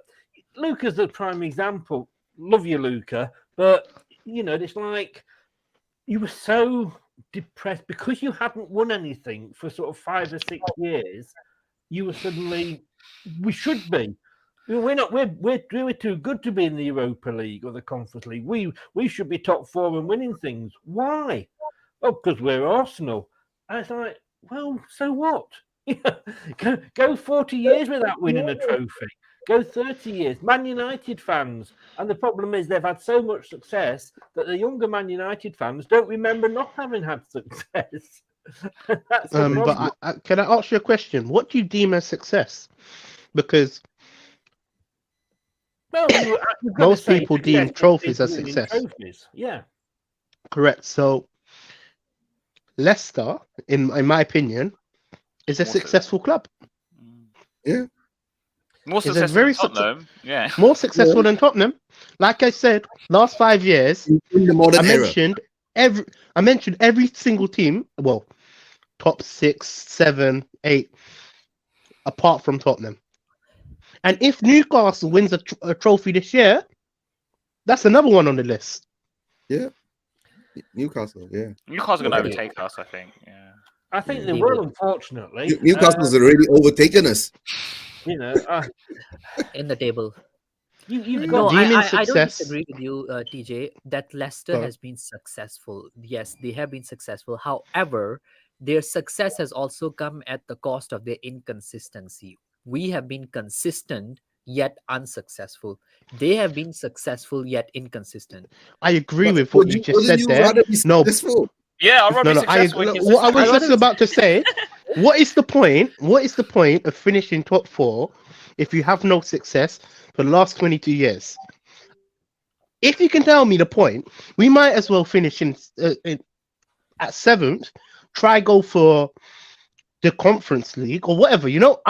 Luca's the prime example. Love you, Luca, but it's like you were so depressed because you hadn't won anything for sort of 5 or 6 years. You were suddenly, we should be. We're not. We're too good to be in the Europa League or the Conference League. We should be top 4 and winning things. Why? Oh, because we're Arsenal. And it's like, well, so what? Go 40 years without winning a trophy. Go 30 years. Man United fans. And the problem is they've had so much success that the younger Man United fans don't remember not having had success. That's the But problem. can I ask you a question? What do you deem as success? Because Well, you've got to most say people success deem is trophies people as winning success. Trophies. Yeah. Correct. So Leicester, in my opinion, is a More successful club. Yeah. More It's a successful very than Tottenham. Yeah. More successful than Tottenham. Like I said, last 5 years, In the modern I era. mentioned every single team. Well, top 6, 7, 8, apart from Tottenham. And if Newcastle wins a trophy this year, that's another one on the list. Yeah. Newcastle, yeah. Newcastle going to Yeah. overtake us, I think. Yeah. I think they They will, will. unfortunately. Newcastle's already overtaken us. You know, In the table. you've No, got Deeming I don't success- disagree with you, TJ, that Leicester Go on. has been successful. Yes, they have been successful. However, their success has also come at the cost of their inconsistency. We have been consistent yet unsuccessful. They have been successful yet inconsistent. I agree with Would what you just said you there. rather be No, successful? Yeah, I'd rather No, be no. successful. and What I was consistent. just about to say. What is the point? What is the point of finishing top 4 if you have no success for the last 22 years? If you can tell me the point, we might as well finish at 7th. Try go for the Conference League or whatever. You know,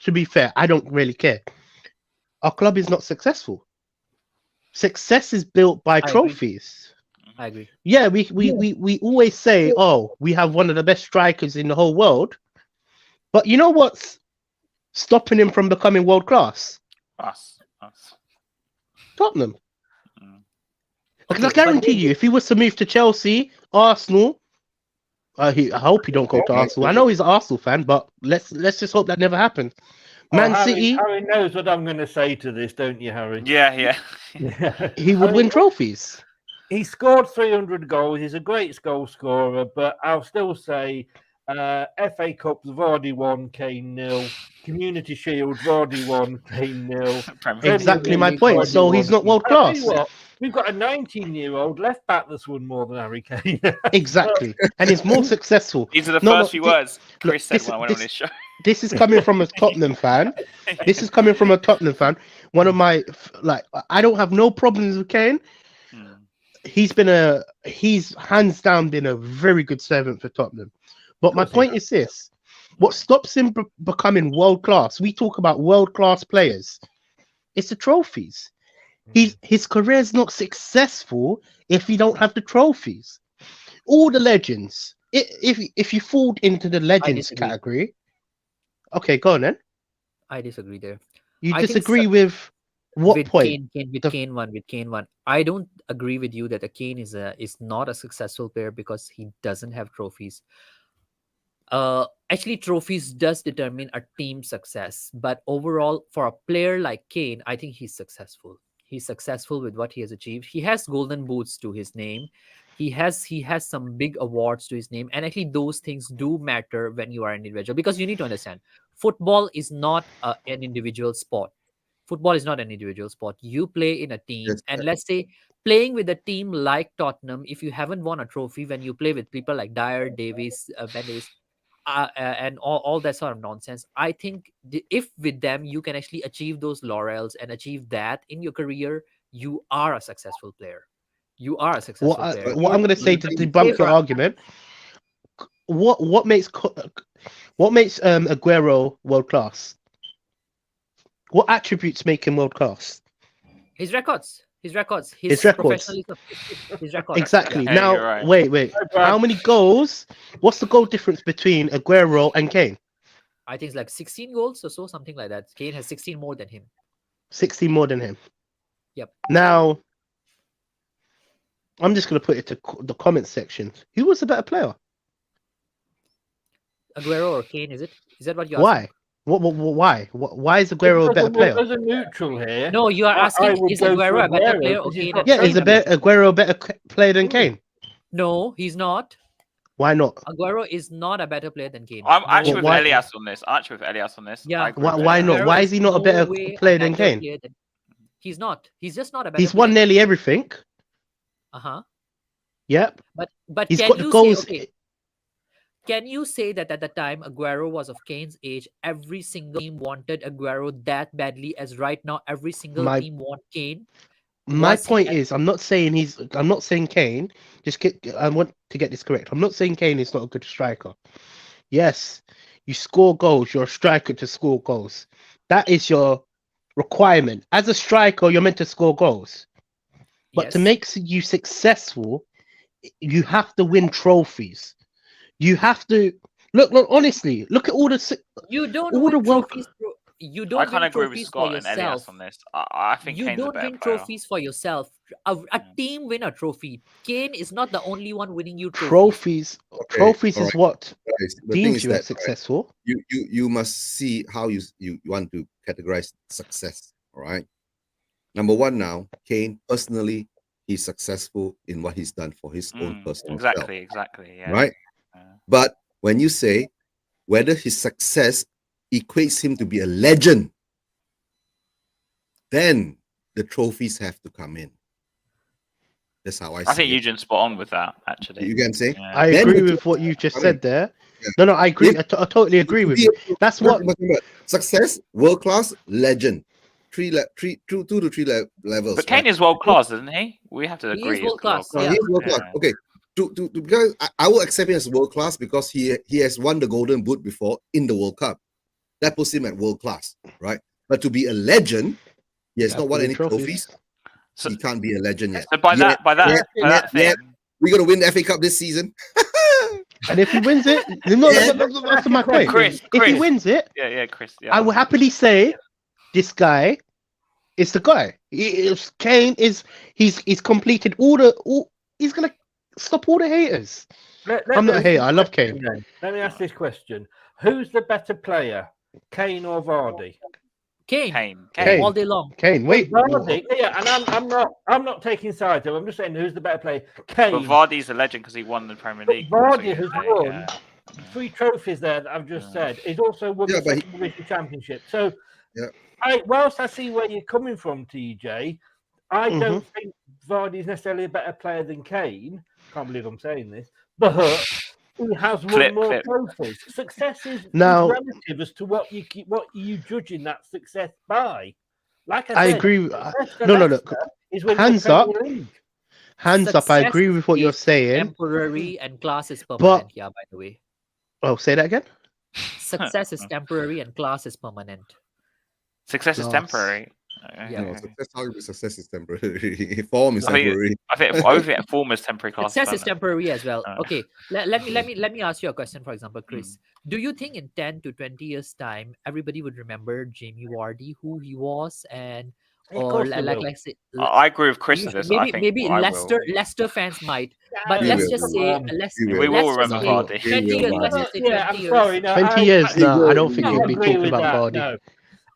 to be fair, I don't really care. Our club is not successful. Success is built by I agree. trophies. I agree. Yeah, we always say, oh, we have one of the best strikers in the whole world. But you know what's stopping him from becoming world class? Us. Tottenham. Okay, I but guarantee you, if he was to move to Chelsea, Arsenal, I hope he don't go to Arsenal. I know he's an Arsenal fan, but let's just hope that never happens. Man City, Harry knows what I'm going to say to this, don't you, Harry? Yeah. he would win trophies. He scored 300 goals. He's a great goal scorer, but I'll still say FA Cups, Vardy 1, Kane 0. Community Shield, Vardy 1, Kane 0. Exactly my League, point. Vardy So 1. he's not world I'll tell you class. what, we've got a 19-year-old left back that's won more than Harry Kane. Exactly. And he's more successful. These are the No, first few words Chris said this- when I went on this- his show. This is coming from a Tottenham fan. This is coming from a Tottenham fan. One of my, I don't have no problems with Kane. He's hands down been a very good servant for Tottenham. But my point is this: what stops him becoming world class? We talk about world class players. It's the trophies. His career is not successful if you don't have the trophies. All the legends. If you fall into the legends disagree. category, okay, go on then. I disagree there. You I think disagree so- with what with point? Kane one. I don't agree with you that the Kane is not a successful player because he doesn't have trophies. Actually, trophies does determine a team success, but overall, for a player like Kane, I think he's successful. He's successful with what he has achieved. He has golden boots to his name. He has some big awards to his name, and actually, those things do matter when you are an individual, because you need to understand, football is not an individual sport. Football is not an individual sport. You play in a team, Yes, and let's say playing with a team like Tottenham, if you haven't won a trophy, when you play with people like Dyer, Davies, Ben Davies, and all that sort of nonsense, I think if with them you can actually achieve those laurels and achieve that in your career, you are a successful player. You are a successful player. What I'm going to say to If debunk your I- argument, what makes Aguero world class? What attributes make him world class? His records, his records. professionalism, his records. Exactly. Hey, Now, you're right. wait. How many goals? What's the goal difference between Aguero and Kane? I think it's like 16 goals or so, something like that. Kane has 16 more than him. 16 more than him. Yep. Now, I'm just going to put it to the comment section. Who was the better player? Aguero or Kane, is it? Is that what you're Why? Why? Why is Aguero a better player? There's a neutral here. asking? No, you are I asking, would is go Aguero for a better Aguero player or because he's Kane? got a Yeah, is better player? Aguero a better player than Kane? No, he's not. Why not? Aguero is not a better player than Kane. I'm No actually with way. why- Elias on this. Actually with Elias on this. Yeah. I agree with Why Elias. not? Aguero Why is he not a no better way player than better Kane? player than- He's not. He's just not a better He's won player. nearly everything. Uh-huh. Yep. But He's can got the you goals. say, okay, can you say that at the time Aguero was of Kane's age, every single team wanted Aguero that badly as right now every single My- team want Kane? My Was he point at- is, I'm not saying Kane. I want to get this correct. I'm not saying Kane is not a good striker. Yes, you score goals. You're a striker to score goals. That is your requirement. As a striker, you're meant to score goals. But to Yes. make you successful, you have to win trophies. You have to look. Honestly, look at all the You don't all the win world. trophies. You I don't kind win of agree with trophies for Scott and Elias yourself. on this. I think You Kane's a don't better win player. trophies for yourself. A team win a trophy. Kane is not the only one winning you Trophies trophies. Trophies all is right. what Guys, the thing deems is you that as successful. you must see how you want to categorize success. All right. Number one, now Kane personally, he's successful in what he's done for his own personal self. Exactly. Yeah. Right. Yeah. But when you say whether his success equates him to be a legend, then the trophies have to come in. That's how I see I think it. Eugen's spot on with that, actually. You can say. Yeah. I Then agree the with what you just I said mean, there. yeah. No, I agree. Yeah. I totally agree with you. That's what. Success, world class, legend. Two to three levels. But Kane right? is world class, isn't he? We have to He agree. is world class. No, Yeah. he's world class. Yeah. Okay. Because I will accept him as world class because he has won the Golden Boot before in the World Cup. That puts him at world class, right? But to be a legend, he has Yeah, not won win any trophies. So, He can't be a legend yet. so by that thing, We're gonna win the FA Cup this season. And if he wins it, no, that's my point. Chris, If he wins it, yeah, Chris. Yeah. I will happily say this guy is the guy. Kane is he's completed he's gonna stop all the haters. I'm not a hater. I love Kane. Let me ask this question: who's the better player, Kane or Vardy? Kane. Kane. All day long. Kane, wait. Vardy, yeah, and I'm not taking sides. I'm just saying who's the better player, But Kane. Vardy's a legend because he won the Premier League. Vardy so has yeah, won yeah. 3 trophies there that I've just said. He's also won Yeah, the but second division championship. So, Yeah. whilst I see where you're coming from, TJ, I don't think Vardy's necessarily a better player than Kane. Can't believe I'm saying this, but he has won more trophies. Success is relative as to what you judging that success by. Like I said, agree. Leicester is winning Hands the up. Premier League. Hands up. I agree with what you're saying. Temporary and class is permanent. Yeah, by the way. Oh, say that again. Success is temporary and class is permanent. Success is temporary. Yeah. No, success is temporary. Form is temporary. I think form is temporary. Class Success is temporary as well. Uh. Okay, let me ask you a question. For example, Chris, do you think in 10 to 20 years time everybody would remember Jamie Vardy, who he was, and or like say, I agree with Chris on this. maybe Leicester fans might, but let's just say we will remember Vardy. 20 years. Let's just say 20 I'm years. sorry. No, 20 years now. I don't think I you'll be agree talking with about that, Vardy. no.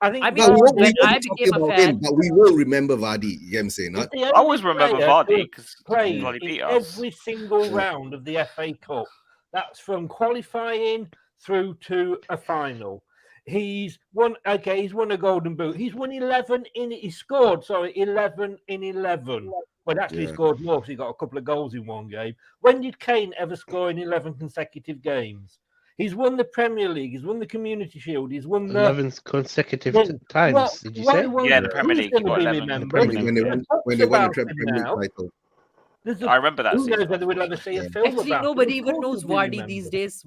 I think I mean, But we won't when be I talking became a about fan, him, but we will remember Vardy. You get what I'm saying? Not? I always remember Vardy because played Vardy beat in us. every single round of the FA Cup. That's from qualifying through to a final. He's won. Okay, he's won a Golden Boot. He's won 11 in. He scored 11 in 11. Well, actually, he scored more because he got a couple of goals in one game. When did Kane ever score in 11 consecutive games? He's won the Premier League. He's won the Community Shield. He's won the 11 consecutive times. Did you say? Yeah, the Premier League. He got 11. When they won the Premier League title. I remember that. Who knows whether we'll ever see a film actually, about nobody him? even Of course knows we'll be Vardy these days.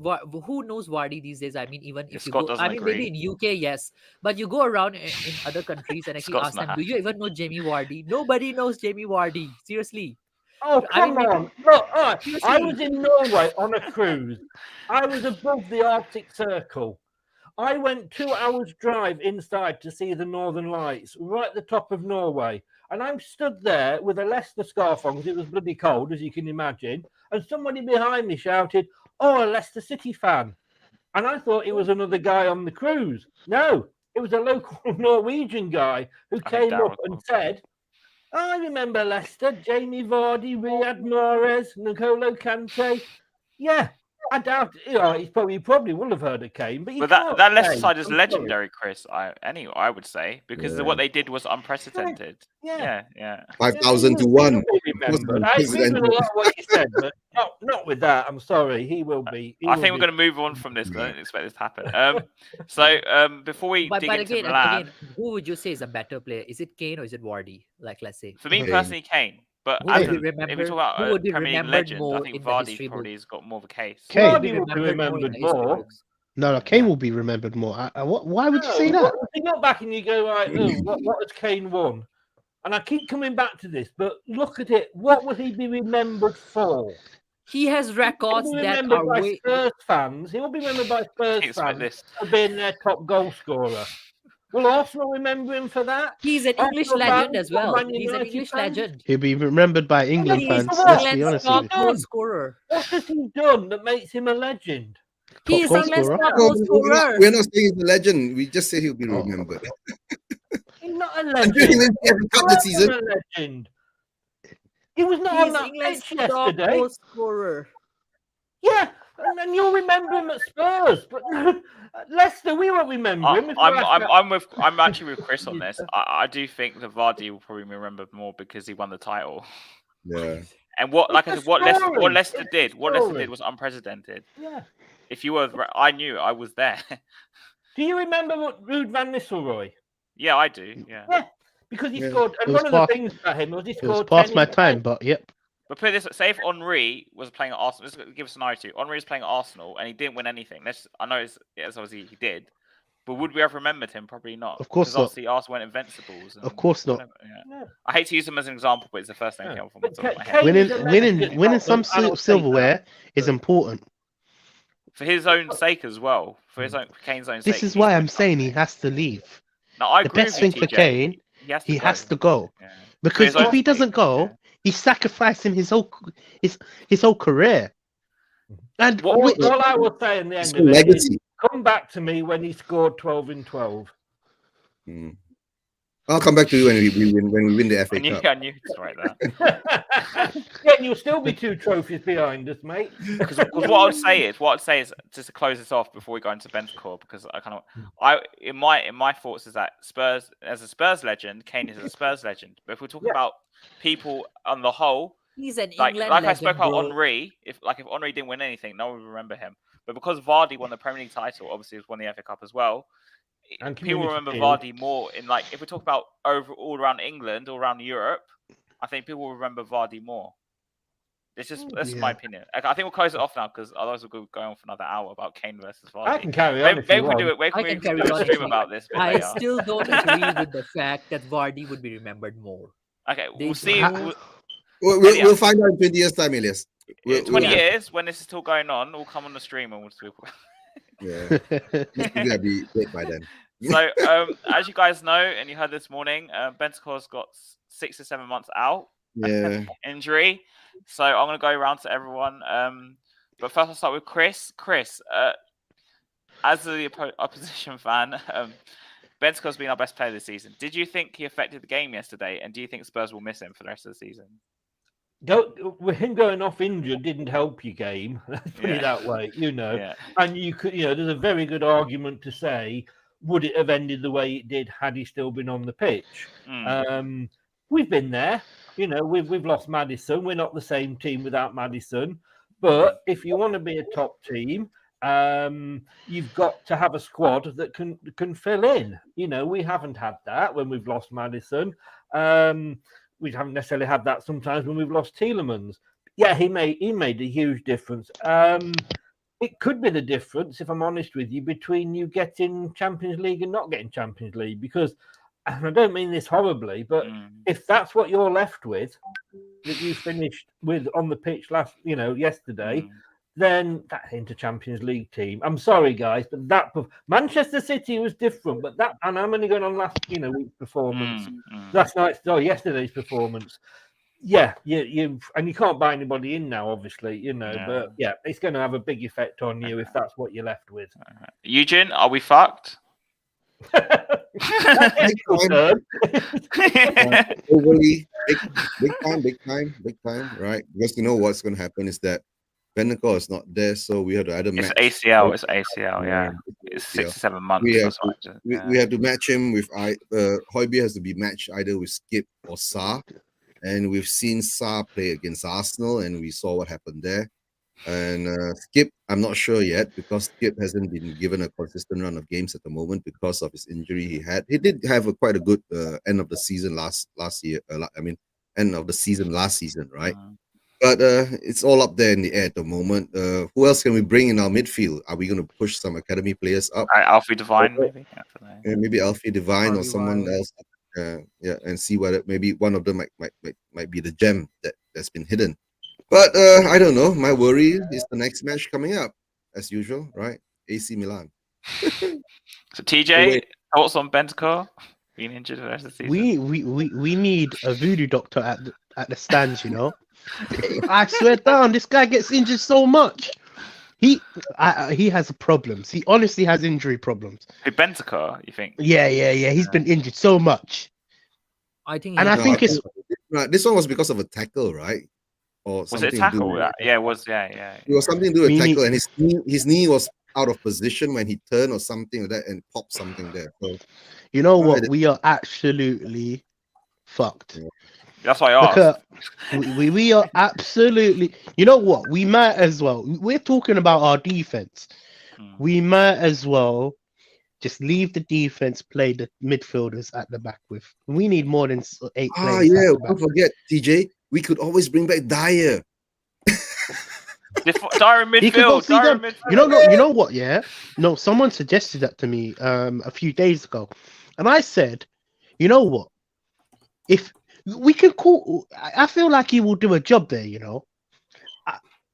Who knows Vardy these days? I mean, even if you Scott go, doesn't I mean, agree. maybe in UK, yes, but you go around in other countries and actually Scott's ask them, not do you even know Jamie Vardy? Nobody knows Jamie Vardy. Seriously. Oh, I mean, come on. Look, I seriously. was in Norway on a cruise. I was above the Arctic Circle. I went 2 hours drive inside to see the Northern Lights, right at the top of Norway. And I'm stood there with a Leicester scarf on because it was bloody cold, as you can imagine. And somebody behind me shouted, "Oh, a Leicester City fan." And I thought it was another guy on the cruise. No, it was a local Norwegian guy who came up and said, "I remember Leicester, Jamie Vardy, Riyad Mahrez, N'Golo Kante. Yeah, I doubt. He probably will have heard of Kane, but you But can't that Leicester say, side is I'm sorry. legendary, Chris. I would say because Yeah. what they did was unprecedented. Yeah. Yeah. 5,000 to He 1. will be remembered. I agree with a lot of what you said, but not with that. I'm sorry. He will be. I think we're going to move on from this because I didn't expect this to happen. So before we But dig into again, Milan, who would you say is a better player? Is it Kane or is it Vardy? Like, let's say, for me Kane. personally, Kane. But who as would be if we talk remembered? about Who would be Premier League remembered legend, I more think in the Vardy history probably books? has got more of a case. Who would Kane. be Vardy will be remembered more in the history more. books? No, Kane Yeah. will be remembered more. Why would you say No, that? you look back and you go, right, what has Kane won? And I keep coming back to this, but look at it. What will he be remembered for? He has records He'll be that remembered are by way. Spurs fans. He will be remembered by Spurs Expect fans this. for being their top goal scorer. Will Arsenal remember him for that? He's an English Arsenal legend fans, as well. Man He's an United English fans? legend. He'll be remembered by England He's fans. for Let's what? be England's honest with top you. goal scorer. What has he done that makes him a legend? He is goal England's scorer. top No, goal scorer. we're not saying he's a legend. We just say he'll be Oh. remembered. He's not a And did he legend. win every cup this season? He's a legend. He was not on He's that England's pitch top yesterday. goal scorer. Yeah, and you'll remember him at Spurs, but Leicester, we won't remember him. I'm actually with Chris on this. I do think that Vardy will probably be remembered more because he won the title. Yeah. And what Leicester It's did story. was unprecedented. Yeah. If you were, I knew I was there. Do you remember Ruud van Nistelrooy? Yeah, I do. Yeah. Yeah, because he Yeah. scored. And It was one of the past- things about him was he It was scored. past 10 my in time, 10. but yep. But put this: say if Henri was playing at Arsenal, let's give a scenario too. Henri was playing at Arsenal and he didn't win anything. I know it's obviously he did, but would we have remembered him? Probably not. Of course because not. obviously Arsenal weren't invincibles. Of course not. Yeah. Yeah. I hate to use him as an example, but it's the first thing that Yeah. came off the But top of my Kane- head. He's a legend at Winning some Tottenham, and I'll take silverware is that. important. For his own sake as well. For Kane's own sake. This is why I'm saying he has to leave. No, I The agree best with you, thing for TJ. Kane, he has to go. Yeah. Because his if own he doesn't sake, go, yeah. he's sacrificing his whole career. And What- which, All I will say in the It's end a of it is, legacy. come back to me when he scored 12 in 12. Mm. I'll come back to you when we win the FA I knew Cup. it's right there. Yeah, and you'll still be 2 trophies behind us, mate. Because what I'd say is just to close this off before we go into Ben's core, because in my thoughts is that Spurs, as a Spurs legend, Kane is a Spurs legend. But if we're talking about people on the whole, He's an like England I legend, spoke about bro. Henri, if Henri didn't win anything, no one would remember him. But because Vardy won the Premier League title, obviously he's won the FA Cup as well. And People Community remember Shield. Vardy more in if we talk about all around England, all around Europe, I think people will remember Vardy more. That's my opinion. I think we'll close it off now because otherwise we'll go on for another hour about Kane versus Vardy. I can carry on. Maybe we do it. Maybe I we can can carry do a on stream if you- about this. Bit I later. still don't agree with the fact that Vardy would be remembered more. Okay, we'll They see. do- We'll find out in 20 years' time, Elias. In 20 yeah. years, when this is still going on, we'll come on the stream and we'll speak. Yeah. I'll be dead by then. So, as you guys know, and you heard this morning, Bentancur's got 6 to 7 months out. Yeah. Injury. So I'm going to go around to everyone. But first I'll start with Chris. Chris, as the opposition fan, Bentancur's been our best player this season. Did you think he affected the game yesterday? And do you think Spurs will miss him for the rest of the season? With him going off injured didn't help your game. Let's put it that way, Yeah. And you could, there's a very good argument to say, would it have ended the way it did had he still been on the pitch? We've been there. We've lost Maddison. We're not the same team without Maddison. But if you want to be a top team, you've got to have a squad that can fill in. We haven't had that when we've lost Maddison. We haven't necessarily had that sometimes when we've lost Tielemans. Yeah, he made a huge difference. It could be the difference, if I'm honest with you, between you getting Champions League and not getting Champions League. Because, and I don't mean this horribly, but if that's what you're left with, that you finished with on the pitch yesterday, then that ain't a Champions League team. I'm sorry, guys, but that Manchester City was different. But and I'm only going on last week's performance, yesterday's performance. Yeah, you and you can't buy anybody in now, obviously, but yeah, it's going to have a big effect on you if that's what you're left with. Eugene, are we fucked? Overly big time, right? Because what's going to happen is that Bentancur is not there, so we have to either It's match. ACL. It's ACL. Yeah, it's 6 to 7 months. We have That's what we have to match him with Højbjerg has to be matched either with Skip or Sarr, and we've seen Sarr play against Arsenal, and we saw what happened there. And Skip, I'm not sure yet because Skip hasn't been given a consistent run of games at the moment because of his injury he had. He did have quite a good end of the season last year. End of the season last season, right? But it's all up there in the air at the moment. Who else can we bring in our midfield? Are we going to push some academy players up? Alfie Devine, maybe. Maybe Alfie Devine or Harvey someone Wilde. else. And see whether maybe one of them might be the gem that's been hidden. But I don't know. My worry is the next match coming up, as usual, right? AC Milan. So TJ, thoughts on Bentancur being injured for the rest of the season? We need a voodoo doctor at the stands, you know. I swear down, this guy gets injured so much. He has problems. He honestly has injury problems. Who, Bentancur, you think? Yeah. He's been injured so much. I think, And I think it's this one was because of a tackle, right? Or Was it a something to do tackle? with- Yeah, it was. Yeah. It was something to do with We tackle, need- and his knee was out of position when he turned or something like that, and popped something there. So you know Right. what? We are absolutely fucked. That's why I asked. Because we are absolutely. You know what? We might as well. We're talking about our defense. We might as well just leave the defense, play the midfielders at the back with. We need more than 8 players. yeah, at the back. don't forget, TJ. We could always bring back Dyer. Dyer in He could go midfield. see Dyer in them. midfield. You know what? Yeah. No, someone suggested that to me a few days ago, and I said, you know what? If we can call, I feel like he will do a job there. You know,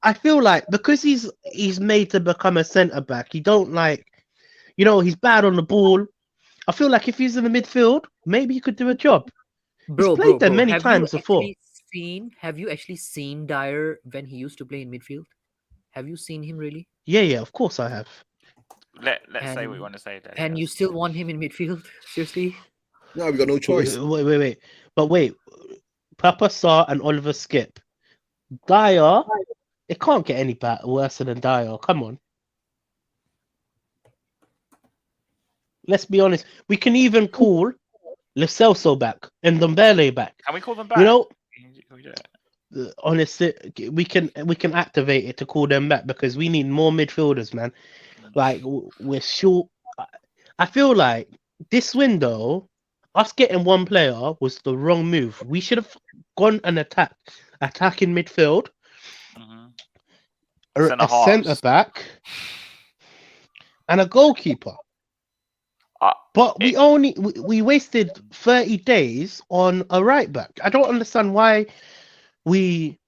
I feel like because he's made to become a centre back, he don't like, you know, he's bad on the ball. I feel like if he's in the midfield, maybe he could do a job. bro, played there many have times you before. Have you actually seen Dyer when he used to play in midfield? Have you seen him really? Yeah, of course I have. Let's say what And- we want to say. There, And you still want him in midfield? Seriously? No, we got no choice. Wait. But wait, Papa Sarr and Oliver Skip. Dyer, it can't get any worse than Dyer. Come on. Let's be honest. We can even call Lo Celso back and Ndombele back. Can we call them back? You know, Can we do it? honestly, we can activate it to call them back because we need more midfielders, man. Like we're short. I feel like this window, us getting one player was the wrong move. We should have gone and attacking midfield, a Centre-halves. centre back, and a goalkeeper. But we wasted 30 days on a right back. I don't understand why it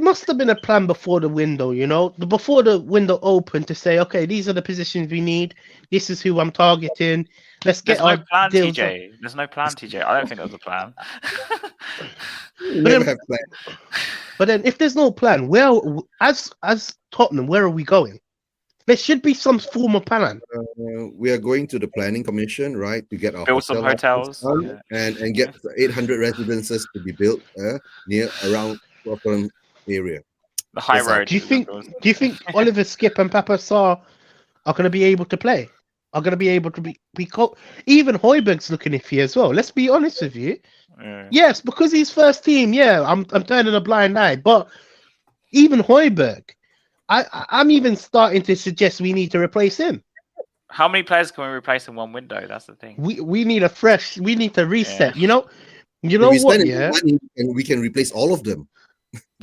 must have been a plan before the window, you know, before the window opened to say, okay, these are the positions we need. This is who I'm targeting. Let's get There's our no plan, deals TJ. There's no plan, TJ. I don't think there was a plan. We never have plans. But then if there's no plan, as Tottenham, where are we going? There should be some form of plan. We are going to the planning commission, right, to get our Build some hotels, done and get 800 residences to be built near around Tottenham area. The high Yes, road. Do you think Oliver Skip and Papa Sarr are going to be able to play? Are going to be able to be even Højbjerg's looking iffy as well. Let's be honest with you. Yeah. Yes, because he's first team. Yeah, I'm turning a blind eye. But even Højbjerg, I'm even starting to suggest we need to replace him. How many players can we replace in one window? That's the thing. We need we need to reset. Yeah. You know If we what? spend Yeah, money and we can replace all of them.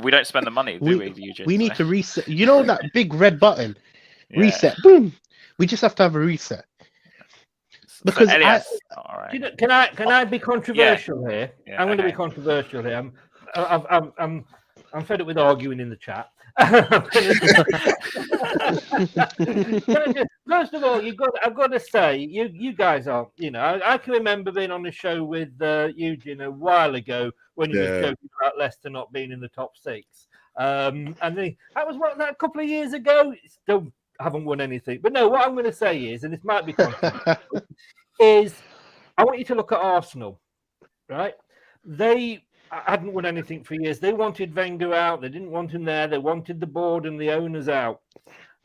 We don't spend the money, do we, Eugene? we need to reset. You know that big red button, Yeah. reset. Boom. We just have to have a reset. So Because Elias, all right. You know, can I be controversial here? Yeah, I'm going to be okay. controversial here. I'm fed up with arguing in the chat. First of all, I've got to say, you guys are, you know, I can remember being on the show with Eugene a while ago when you were joking about Leicester not being in the top 6. And that was a couple of years ago. Still haven't won anything. But no, what I'm going to say is, and this might be controversial, is I want you to look at Arsenal, right? hadn't won anything for years. They wanted Wenger out. They didn't want him there. They wanted the board and the owners out.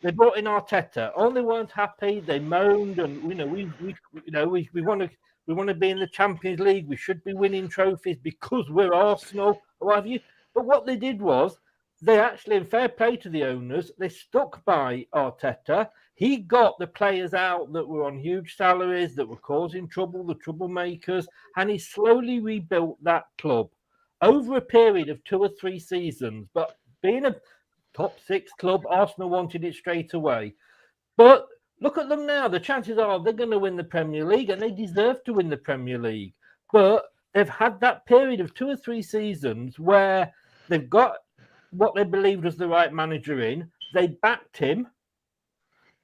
They brought in Arteta. All they weren't happy. They moaned, and we want to be in the Champions League. We should be winning trophies because we're Arsenal, or what have you. But what they did was they actually, in fair play to the owners, they stuck by Arteta. He got the players out that were on huge salaries, that were causing trouble, the troublemakers, and he slowly rebuilt that club over a period of 2 or 3 seasons. But being a top 6 club, Arsenal wanted it straight away. But look at them now. The chances are they're going to win the Premier League, and they deserve to win the Premier League. But they've had that period of 2 or 3 seasons where they've got what they believed was the right manager in. They backed him.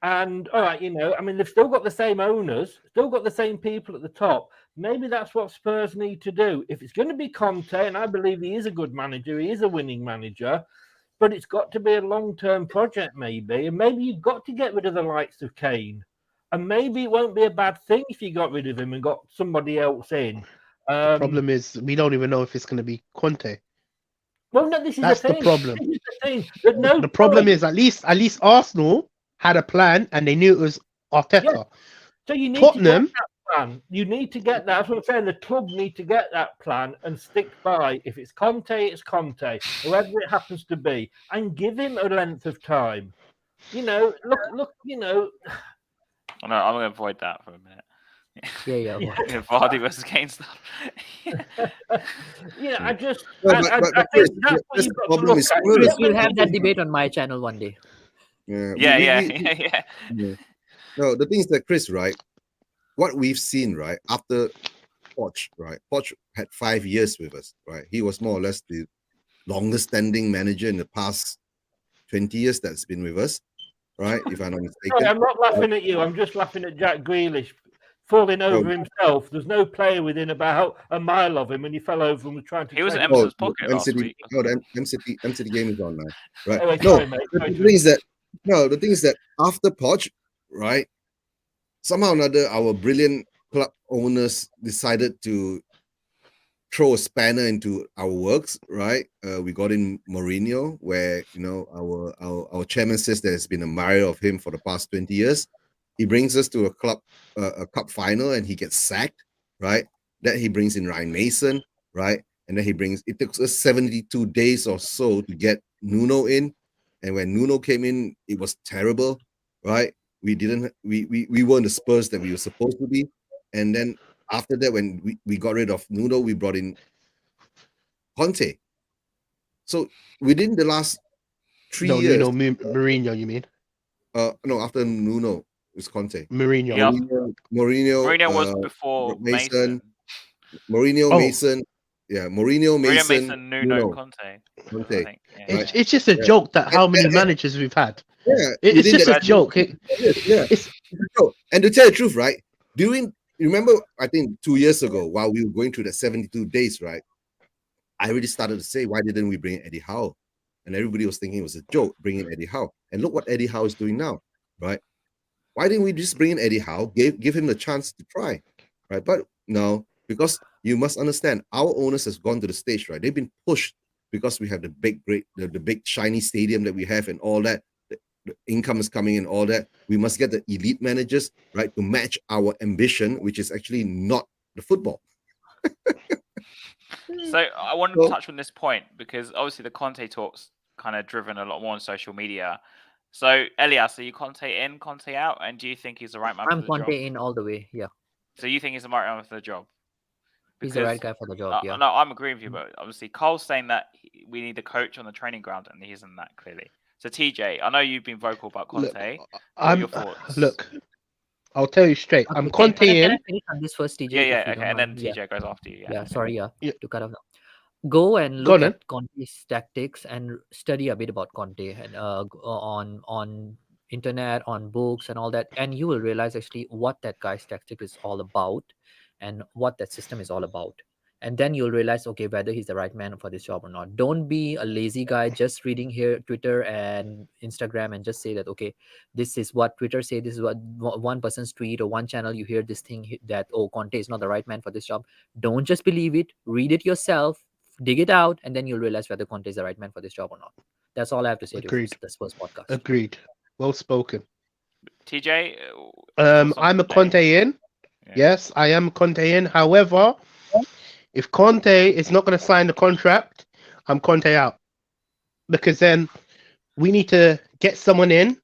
And all right, they've still got the same owners, still got the same people at the top. Maybe that's what Spurs need to do. If it's going to be Conte, and I believe he is a good manager, he is a winning manager, but it's got to be a long-term project, maybe. And maybe you've got to get rid of the likes of Kane. And maybe it won't be a bad thing if you got rid of him and got somebody else in. The problem is we don't even know if it's going to be Conte. Well, no, this is That's the thing. the problem. This is the thing. There's no The problem point. is at least Arsenal had a plan and they knew it was Arteta. Yeah. So you need Tottenham, to get that plan. You need to get that. That's what I'm saying. The club need to get that plan and stick by. If it's Conte, it's Conte, whoever it happens to be, and give him a length of time. Look. Oh, no, I'm going to avoid that for a minute. Yeah. Vardy versus Kane stuff. I just. But I Chris, think that's what that's you've the got to problem look is at. Spurs. We'll have that debate on my channel one day. Yeah. No, the thing is that Chris, right? What we've seen, right, after Poch, right? Poch had 5 years with us, right? He was more or less the longest standing manager in the past 20 years that's been with us, right? If I'm not mistaken. Sorry, I'm not laughing at you. I'm just laughing at Jack Grealish falling over himself. There's no player within about a mile of him, and he fell over and was trying to. He was in take Emerson's pocket last MCD, week. no, the MCD game is on now, right? Anyway, No, sorry, mate. the thing is that after Poch, right? Somehow or another, our brilliant club owners decided to throw a spanner into our works, right? We got in Mourinho, where our chairman says there's been a admirer of him for the past 20 years. He brings us to a cup final, and he gets sacked, right? Then he brings in Ryan Mason, right? And then it took us 72 days or so to get Nuno in, and when Nuno came in, it was terrible, right? We weren't the Spurs that we were supposed to be. And then after that, when we got rid of Nuno, we brought in Conte. So within the last 3 years, Mourinho, you mean? No, after Nuno, it was Conte. Mourinho. Yeah. Mourinho was before Mason. Mourinho, Mason. Yeah, Mourinho, Mason, Nuno, Conte. I think, yeah. It's just a joke that how many managers we've had. Yeah, It's just a joke. It's a joke. And to tell the truth, right? Remember, I think 2 years ago, while we were going through the 72 days, right? I already started to say, why didn't we bring Eddie Howe? And everybody was thinking it was a joke, bringing Eddie Howe. And look what Eddie Howe is doing now, right? Why didn't we just bring in Eddie Howe, give him the chance to try, right? But no, because you must understand, our owners has gone to the stage, right? They've been pushed because we have the big shiny stadium that we have and all that. The income is coming in, all that. We must get the elite managers, right, to match our ambition, which is actually not the football. So I wanted to touch on this point because obviously the Conte talks kind of driven a lot more on social media. So Elias, are you Conte in, Conte out? And do you think he's the right man I'm for the job? Conte in all the way. Yeah, So you think he's the right man for the job? he's the right guy for the job. Yeah. No, I'm agreeing with you, but obviously Cole's saying that we need a coach on the training ground, and he isn't that clearly. So TJ, I know you've been vocal about Conte. What are your thoughts? Look, I'll tell you straight. I'm Can Conte I in. finish on this first, TJ? Yeah, if you okay, don't and then mind? TJ goes after you. Yeah, sorry, Yeah. to cut off now. Go and Go look on, at Conte's tactics and study a bit about Conte and on internet, on books and all that, and you will realize actually what that guy's tactic is all about and what that system is all about. And then you'll realize, okay, whether he's the right man for this job or not. Don't be a lazy guy just reading here Twitter and Instagram and just say that, okay, this is what Twitter say, this is what one person's tweet or one channel, you hear this thing that, oh, Conte is not the right man for this job. Don't just believe it. Read it yourself. dig it out, and then you'll realize whether Conte is the right man for this job or not. That's all I have to say Agreed. to the Spurs podcast. Agreed. Well spoken. TJ, thoughts on I'm a Conte in. Yeah. Yes, I am Conte in. However, if Conte is not going to sign the contract, I'm Conte out. Because then we need to get someone in.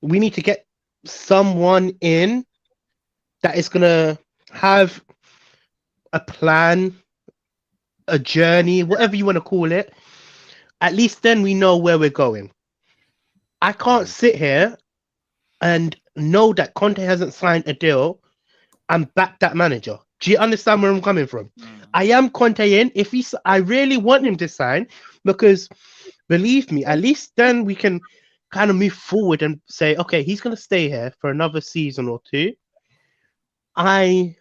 We need to get someone in that is going to have a plan, a journey, whatever you want to call it. At least then we know where we're going. I can't sit here and know that Conte hasn't signed a deal and back that manager. Do you understand where I'm coming from? I am Conte in. I really want him to sign, because believe me, at least then we can kind of move forward and say, okay, he's going to stay here for another season or two. I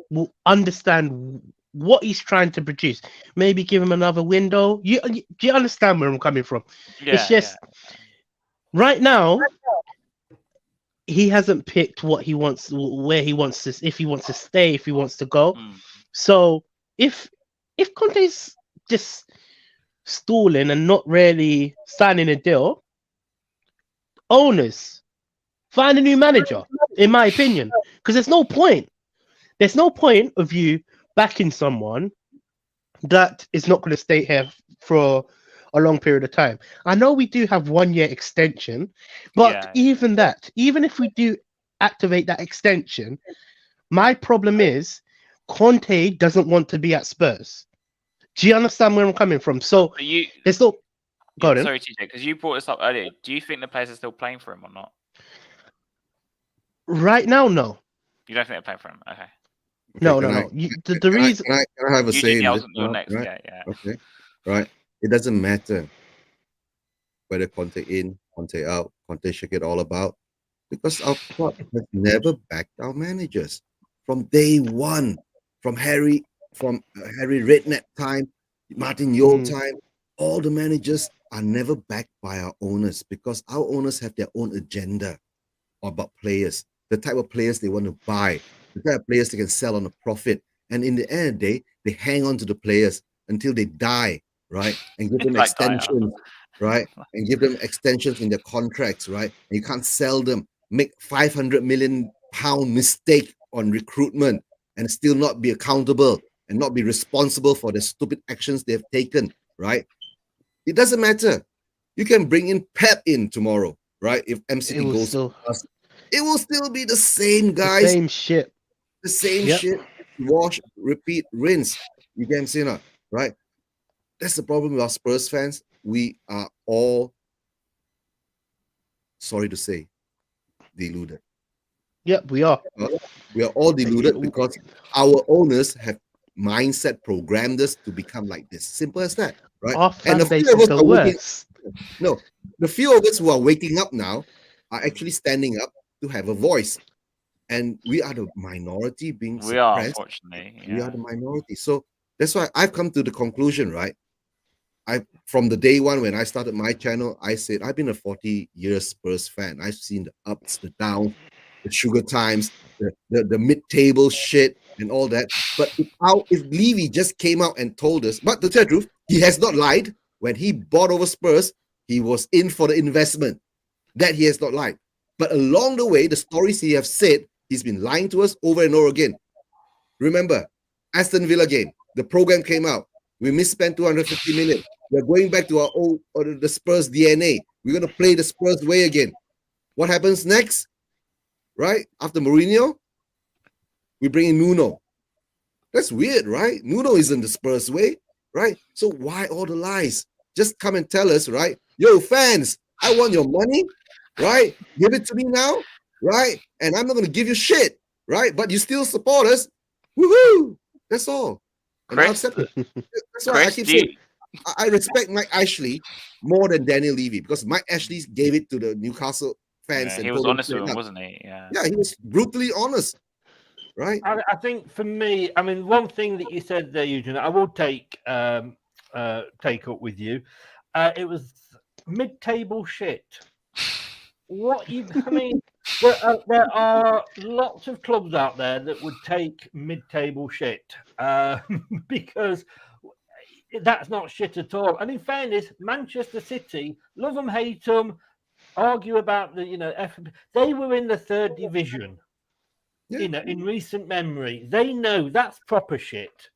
will understand what he's trying to produce. Maybe give him another window. Do you understand where I'm coming from? It's just right now, he hasn't picked what he wants, where he wants to, if he wants to stay, if he wants to go. So if Conte's just stalling and not really signing a deal, owners find a new manager, in my opinion, because there's no point. There's no point of you backing someone that is not going to stay here for a long period of time. I know we do have 1 year extension, but even if we do activate that extension, my problem is Conte doesn't want to be at Spurs. Do you understand where I'm coming from? So there's no. Sorry, TJ, because you brought this up earlier. Do you think the players are still playing for him or not? Right now, no. You don't think they're playing for him? Okay. No. The reason. Can I have a say in this? Next. Right? Yeah. Okay. Right. It doesn't matter whether Conte in, Conte out, Conte should get all about, because our club has never backed our managers from day one, from Harry Redknapp time, Martin Yeo time. All the managers are never backed by our owners, because our owners have their own agenda about players, the type of players they want to buy, the type of players they can sell on a profit. And in the end of the day, they hang on to the players until they die, right? And give them extensions, right? And give them extensions in their contracts, right? And you can't sell them, make £500 million mistake on recruitment and still not be accountable and not be responsible for the stupid actions they've taken, right? It doesn't matter. You can bring in Pep in tomorrow, right? If MCT goes, it will still be the same guys. The same shit. The same shit. Wash, repeat, rinse. You can see that, right? That's the problem with our Spurs fans. We are all, sorry to say, deluded. Yep, we are. We are all deluded because our owners have mindset programmed us to become like this. Simple as that, right? Our fan and the base few of is us the are waking, worst. no, the few of us who are waking up now are actually standing up to have a voice. And we are the minority being suppressed. We are, unfortunately. We are the minority. So that's why I've come to the conclusion, right? From the day one when I started my channel, I said I've been a 40-year Spurs fan. I've seen the ups, the downs, the sugar times, the mid-table shit and all that. But if Levy just came out and told us, but to tell the truth, he has not lied. When he bought over Spurs, he was in for the investment. That he has not lied. But along the way, the stories he has said, he's been lying to us over and over again. Remember, Aston Villa game, the program came out. We misspent 250 million. We're going back to our old the Spurs DNA. We're going to play the Spurs way again. What happens next? Right? After Mourinho, we bring in Nuno. That's weird, right? Nuno isn't the Spurs way, right? So why all the lies? Just come and tell us, right? Yo, fans, I want your money, right? Give it to me now, right? And I'm not going to give you shit, right? But you still support us. Woohoo! That's all. And I accept it. That's why I keep saying I respect Mike Ashley more than Daniel Levy, because Mike Ashley gave it to the Newcastle fans. Yeah, and he was honest with him, wasn't he? Yeah, he was brutally honest, right? I think for me, I mean, one thing that you said there, Eugene, I will take up with you. It was mid-table shit. I mean, there are lots of clubs out there that would take mid-table shit because That's not shit at all. And in fairness, Manchester City, love them, hate them, argue about the, they were in the 3rd division, Yeah. in recent memory. They know that's proper shit.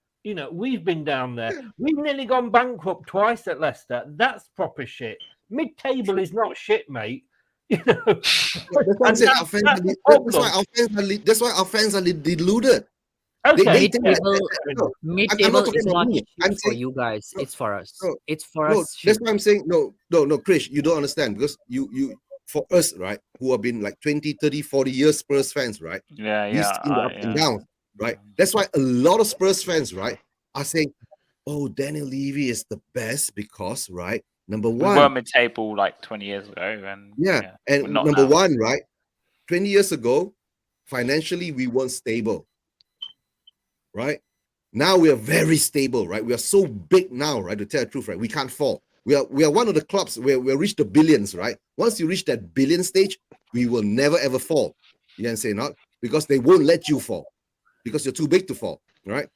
We've been down there. Yeah. We've nearly gone bankrupt twice at Leicester. That's proper shit. Mid-table is not shit, mate. That's why I'm saying our fans that's are the that's why problem. our fans are that's why our fans are deluded. Okay, think yeah. no, I'm Mid-table not talking is about not me. shit I'm for saying you guys. no, It's for us. no, It's for no. us. That's Shit. why I'm saying no, Chris, you don't understand because you for us, right, who have been like 20, 30, 40 years Spurs fans, right? Yeah, We've seen the ups and yeah. downs, right? That's why a lot of Spurs fans, right, are saying, "Oh, Daniel Levy is the best because, right, number We were one, mid-table like 20 years ago, and yeah, we're and not number now. one, right, 20 years ago, financially we weren't stable, right? Now we are very stable, right? We are so big now, right? To tell the truth, right? We can't fall. We are one of the clubs where we reached the billions, right? Once you reach that billion stage, we will never ever fall. You can say not because they won't let you fall because you're too big to fall, right?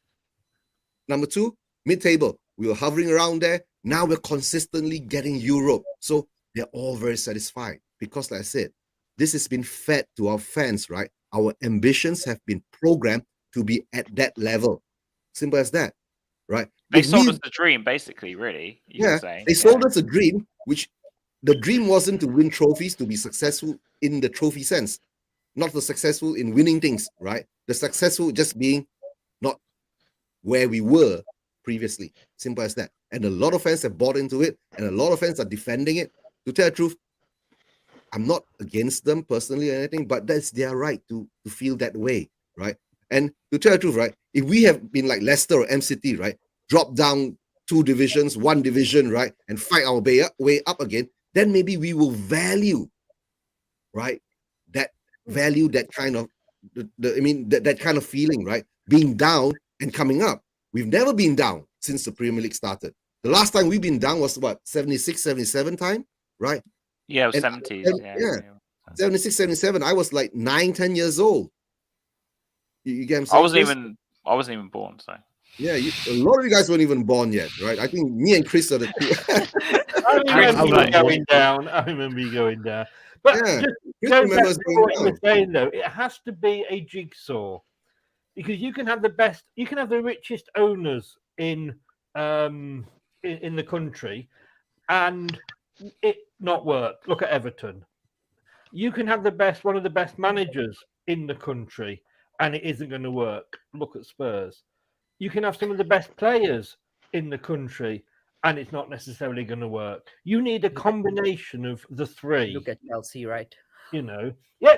Number two, mid-table. We were hovering around there. Now we're consistently getting Europe. So they're all very satisfied because, like I said, this has been fed to our fans, right? Our ambitions have been programmed to be at that level. Simple as that, right? They If sold we- us the dream, basically, really. You yeah, could say. they sold us a dream, which the dream wasn't to win trophies, to be successful in the trophy sense, not the successful in winning things, right? The successful just being not where we were previously. Simple as that. And a lot of fans have bought into it, and a lot of fans are defending it. To tell the truth, I'm not against them personally or anything, but that's their right to feel that way, right? And to tell the truth, right, if we have been like Leicester or MCT, right, drop down 2 divisions, 1 division, right, and fight our way up again, then maybe we will value, right, that value, that kind of, that kind of feeling, right, being down and coming up. We've never been down since the Premier League started. The last time we've been down was what, 76, 77 time, right? Yeah, it was And- 70s. yeah. 76, 77, I was like 9, 10 years old. You get what I'm I saying? wasn't even born, so. Yeah, a lot of you guys weren't even born yet, right? I think me and Chris are the two. I remember you I- going down. I remember you going down. But Yeah, just Chris going back remembers to going what you were down. saying, though, it has to be a jigsaw because you can have the richest owners in the country, and it not work. Look at Everton. You can have one of the best managers in the country, and it isn't going to work. Look at Spurs. You can have some of the best players in the country, and it's not necessarily going to work. You need a combination of the three. Look at Chelsea, right? Yeah.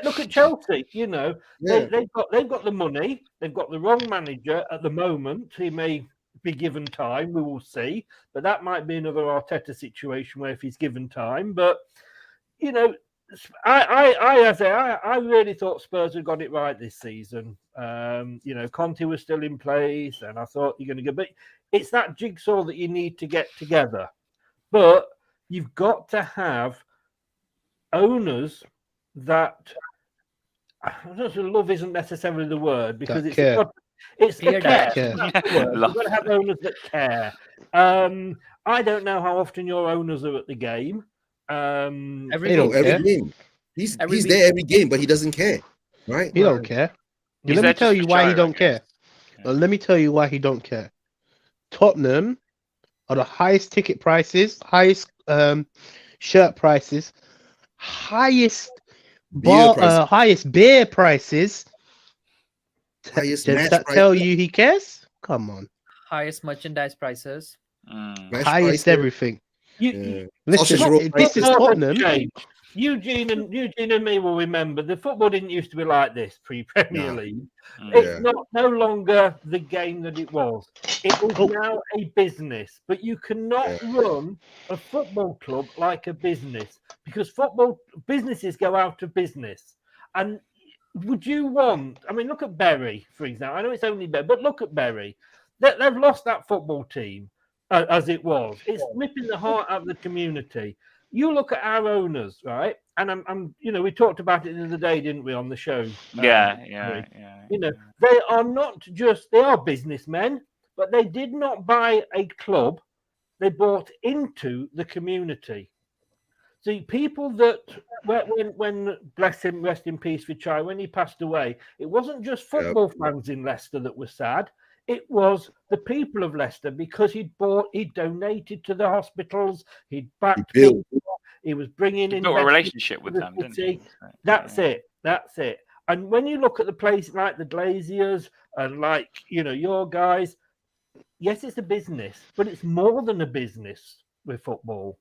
Look at Chelsea. Yeah. They've got the money. They've got the wrong manager at the moment. He may be given time. We will see, but that might be another Arteta situation where if he's given time. But I really thought Spurs had got it right this season. Conte was still in place, and I thought you're going to get. But it's that jigsaw that you need to get together. But you've got to have owners that. I don't know, love isn't necessarily the word because That it's care. it's Care the care. care. That's the word. You've Love. got to have owners that care. I don't know how often your owners are at the game. Every They don't week. Every care. game. He's Every week. there every game, but he doesn't care, right? He don't care. He's Let me there tell just you for why show, he I don't care. guess. Let me tell you why he don't care. Tottenham are the highest ticket prices, highest shirt prices, highest Beer prices. highest beer prices. Highest Does match that prices. tell you he cares? Come on. Highest merchandise prices. Mm. Match Highest prices. everything. You, Listen, Sausage roll this is Football has Tottenham. changed. Eugene and me will remember the football didn't used to be like this pre-Premier No. League. Mm. It's no longer the game that it was. It is now a business, but you cannot run a football club like a business because football businesses go out of business. And would you want? I mean, look at Bury, for example. I know it's only Bury, but look at Bury. They've lost that football team as it was. It's ripping the heart out of the community. You look at our owners, right? And I'm we talked about it the other day, didn't we, on the show? Yeah. They are not just, they are businessmen, but they did not buy a club they bought into the community. See, people that when bless him, rest in peace, Vichai, when he passed away, it wasn't just football fans in Leicester that were sad. It was the people of Leicester, because he donated to the hospitals, he'd backed people, he was bringing in built a relationship with them, didn't he? That's it. And when you look at the place like the Glaziers and like your guys, yes, it's a business, but it's more than a business with football.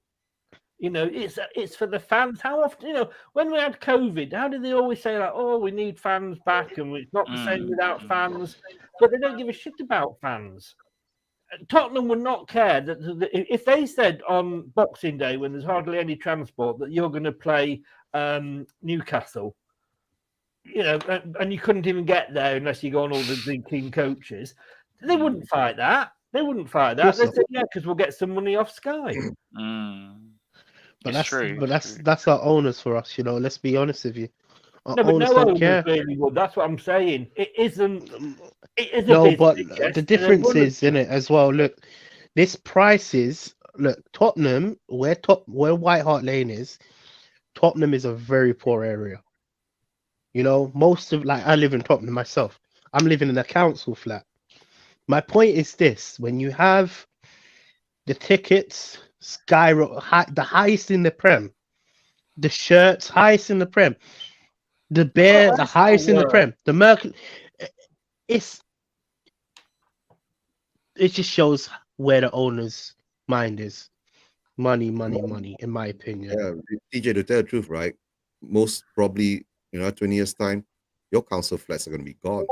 It's for the fans. How often, when we had COVID, how did they always say like, oh, we need fans back, and it's not the same without fans? But they don't give a shit about fans. Tottenham would not care that if they said on Boxing Day, when there's hardly any transport, that you're going to play Newcastle, and you couldn't even get there unless you go on all the big team coaches. They wouldn't fight that. They'd say, yeah, because we'll get some money off Sky. But that's our owners for us, Let's be honest with you. Our No, but owners no don't owners care. really would. That's what I'm saying. It isn't. It is a No, business, but yes, the and difference they is in it as well. Look, this price is Tottenham, where White Hart Lane is. Tottenham is a very poor area. Most of I live in Tottenham myself. I'm living in a council flat. My point is this: when you have the tickets skyrocket, the highest in the Prem, the shirts highest in the Prem, the beer the highest in the Prem, the Mercury. It just shows where the owner's mind is. Money, in my opinion. Yeah, TJ, to tell the truth, right? Most probably, 20 years time, your council flats are going to be gone.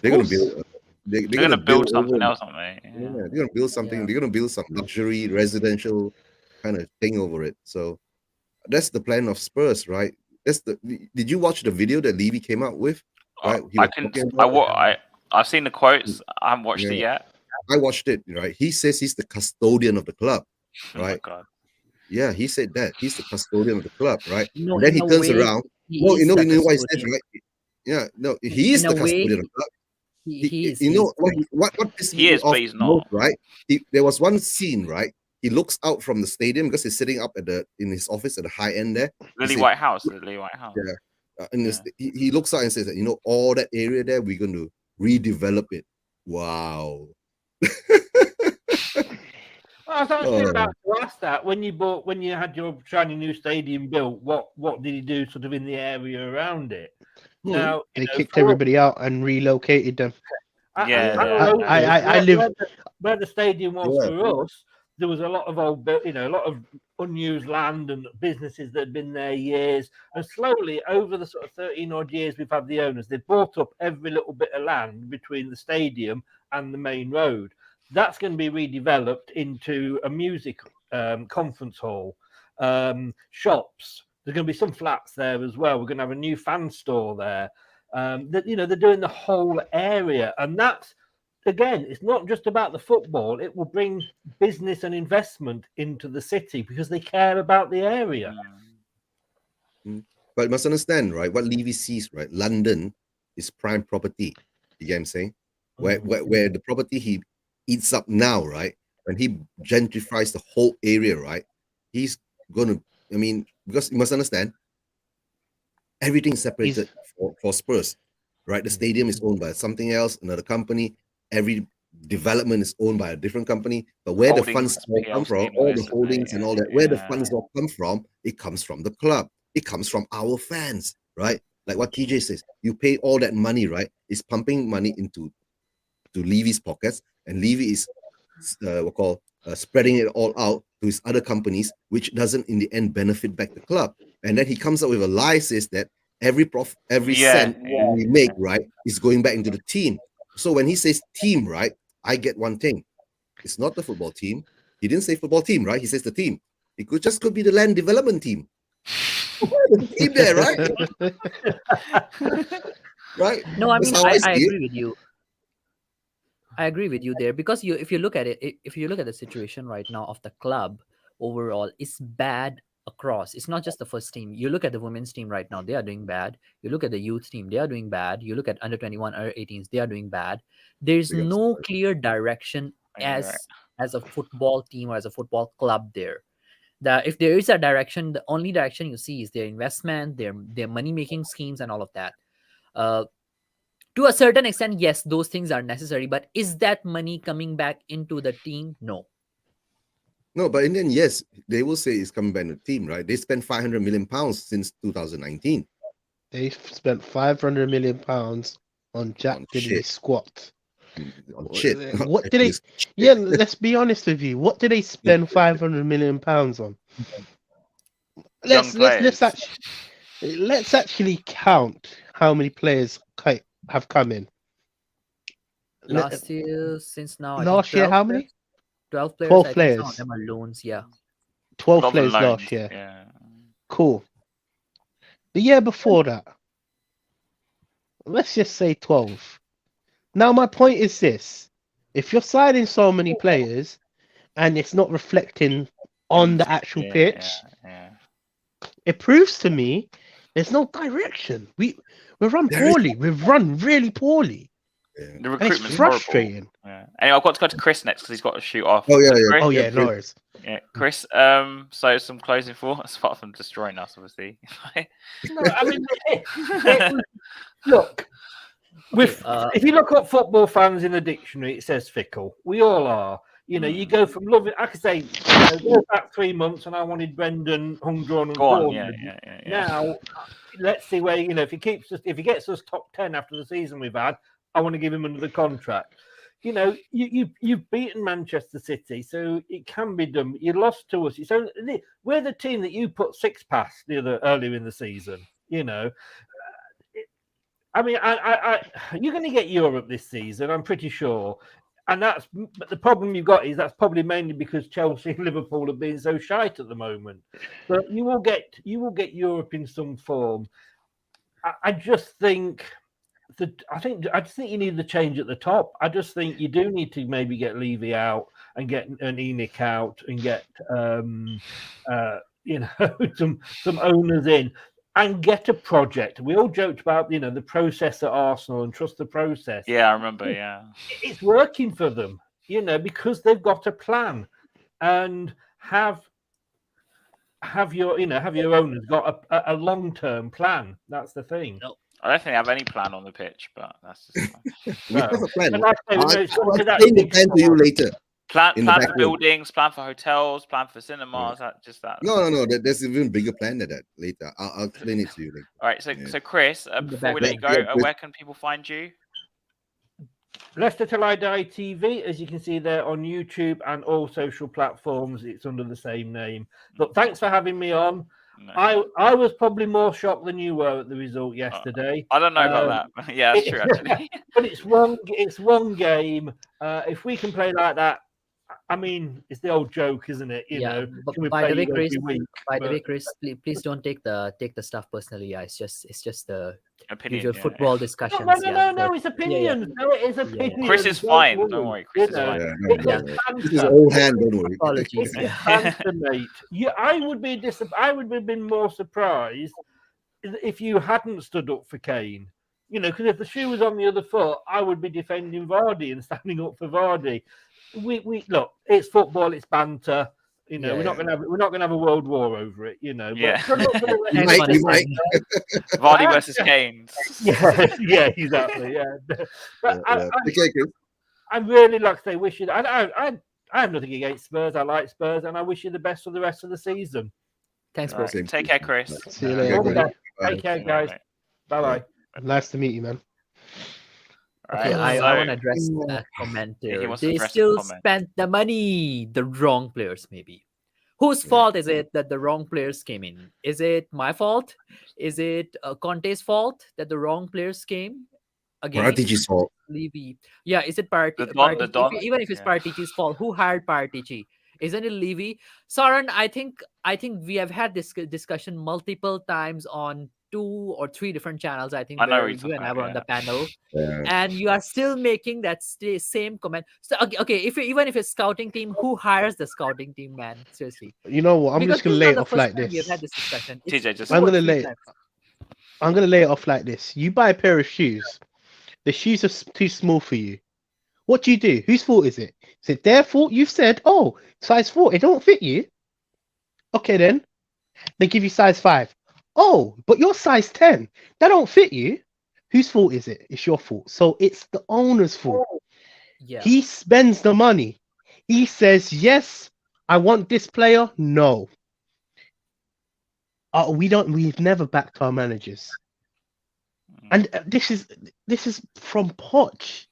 They're going to build. They're going to build something else, aren't they? Yeah, they're going to build something. They're going to build some luxury residential kind of thing over it. So that's the plan of Spurs, right? Did you watch the video that Levy came out with? Right? I've seen the quotes. I haven't watched it yet. I watched it. Right? He says he's the custodian of the club. Right? Oh my God. Yeah, he said that he's the custodian of the club, right? No, and then he turns around. Well, you know what he says, right? Yeah, no, he is the custodian of the club. What pissed me off most, right? There was one scene, right? He looks out from the stadium because he's sitting up in his office at the high end there. Lily White House. Yeah. He looks out and says that, all that area there, we're going to redevelop it. Wow. I was actually about to ask that when you had your shiny new stadium built. What did he do sort of in the area around it? Now they kicked everybody out and relocated them. I live where the stadium was for us. There was a lot of a lot of unused land and businesses that had been there years. And slowly, over the sort of 13 odd years we've had the owners, they've bought up every little bit of land between the stadium and the main road. That's going to be redeveloped into a music conference hall, shops. There's going to be some flats there as well. We're going to have a new fan store there. They're doing the whole area, and that's, again, it's not just about the football. It will bring business and investment into the city because they care about the area. But you must understand, right? What Levy sees, right? London is prime property. You get what I'm saying? Where the property he eats up now, right? When he gentrifies the whole area, right? He's going to, because you must understand, everything's separated for Spurs, right? The stadium is owned by something else, another company. Every development is owned by a different company. But where the funds all come from, all the holdings and all that, where the funds all come from, it comes from the club. It comes from our fans, right? Like what TJ says, you pay all that money, right? It's pumping money into Levy's pockets, and Levy is spreading it all out to his other companies, which doesn't in the end benefit back the club. And then he comes up with a lie, says that every cent we make, right, is going back into the team. So when he says team, right, I get one thing. It's not the football team. He didn't say football team, right? He says the team. It could be the land development team. The team there, right? Right? No, I mean, I agree with you. I agree with you there, because if you look at the situation right now of the club overall, it's bad across. It's not just the first team. You look at the women's team right now, they are doing bad. You look at the youth team, they are doing bad. You look at under 21, under 18s, they are doing bad. There's no clear direction as as a football team or as a football club there. If there is a direction, the only direction you see is their investment, their money making schemes, and all of that. To a certain extent, yes, those things are necessary. But is that money coming back into the team? No. No, but in the end, yes, they will say it's coming back to the team, right? They spent 500 million pounds since 2019. They spent 500 million pounds on Jack On Dilly's shit. squat. On shit. What did they? Yeah, let's be honest with you. What did they spend 500 million pounds on? Let's actually count how many players have come in. Last year, since now, I think Last year, 12 how many? players? 12 players. 12 I think some players. of them are loans. Yeah. 12 Rather players than last loans, year. Yeah. Cool. The year before that, let's just say 12. Now, my point is this. If you're signing so many players and it's not reflecting on the actual pitch, Yeah. it proves to me there's no direction. We've run poorly. We've run really poorly. Yeah. The And it's recruitment's frustrating. horrible. Yeah. Anyway, I've got to go to Chris next because he's got to shoot off. Oh, yeah, So yeah. Chris, Oh, yeah, no worries. yeah, Chris. So some closing thoughts apart from destroying us, obviously. No, I mean, look. If you look up football fans in the dictionary, it says fickle. We all are. You know, you go from loving. I could say, go back 3 months, and I wanted Brendan hung, drawn, and Go on, quartered. yeah. Now, let's see where if he gets us top 10 after the season we've had, I want to give him another contract. You know, you've beaten Manchester City, so it can be done. You lost to us. So we're the team that you put 6 past earlier in the season. You know. I mean, you're going to get Europe this season, I'm pretty sure. And but the problem you've got is that's probably mainly because Chelsea and Liverpool have been so shite at the moment. But you will get Europe in some form. I just think you need the change at the top. I just think you do need to maybe get Levy out and get an Enoch out and get some owners in. And get a project. We all joked about, the process at Arsenal and trust the process. Yeah, I remember. Yeah, it's working for them, because they've got a plan, and have your owners got a long-term plan. That's the thing. No. I don't think they have any plan on the pitch, but that's just We have a plan. And I'll explain the plan to you later. plan In the for back room. buildings, plan for hotels, plan for cinemas. That. No. There's even bigger plan than that later. I'll explain it to you later. All right. So Chris, before we let you go, where can people find you? Leicester Till I Die TV, as you can see there on YouTube and all social platforms, it's under the same name. But thanks for having me on. No. I was probably more shocked than you were at the result yesterday. I don't know about that. Yeah, that's true actually. But it's one game. If we can play like that, I mean, it's the old joke, isn't it? By the way, Chris, please don't take the stuff personally. Yeah, it's just the Opinion, usual football discussions. No, it's opinions. No, it is opinions. Chris is fine. Don't worry, Chris is fine. This is old hand. Don't worry. Apologies. Mate. I would have been more surprised if you hadn't stood up for Kane. Because if the shoe was on the other foot, I would be defending Vardy and standing up for Vardy. We look, it's football, it's banter. We're not gonna have a world war over it. But Yeah. You might. Vardy versus Kane. Yeah, exactly. Yeah, but I really like to say, wish you. I have nothing against Spurs. I like Spurs, and I wish you the best for the rest of the season. Thanks, bro. Right. Take care, Chris. See you later. Take care, guys. Bye bye. Nice to meet you, man. Okay, Right, I want to address that comment he there. wants to They address the still comment. spent the money, the wrong players, maybe. Whose fault is it that the wrong players came in? Is it my fault? Is it Conte's fault that the wrong players came? Again, Paratici's fault. Levy. Yeah, is it The Don? even if it's Partici's fault, who hired Partici? Isn't it Levy? Saran, I think we have had this discussion multiple times on 2 or 3 different channels. I think I know where what you you're and I talking were on the about, panel, Yeah. and you are still making that same comment. So okay, even if it's scouting team, who hires the scouting team, man? Seriously. You know what? I'm Because just gonna this is lay not it the off first like time this. We've had this discussion. It's TJ, just- two I'm or gonna three lay times. I'm gonna lay it off like this. You buy a pair of shoes. The shoes are too small for you. What do? Whose fault is it? Is it their fault? You've said, oh, size 4, it don't fit you. Okay, then. They give you size 5. Oh, but you're size 10. That don't fit you. Whose fault is it? It's your fault. So it's the owner's fault. Yeah. He spends the money. He says, yes, I want this player. No. We've never backed our managers. And this is from Poch.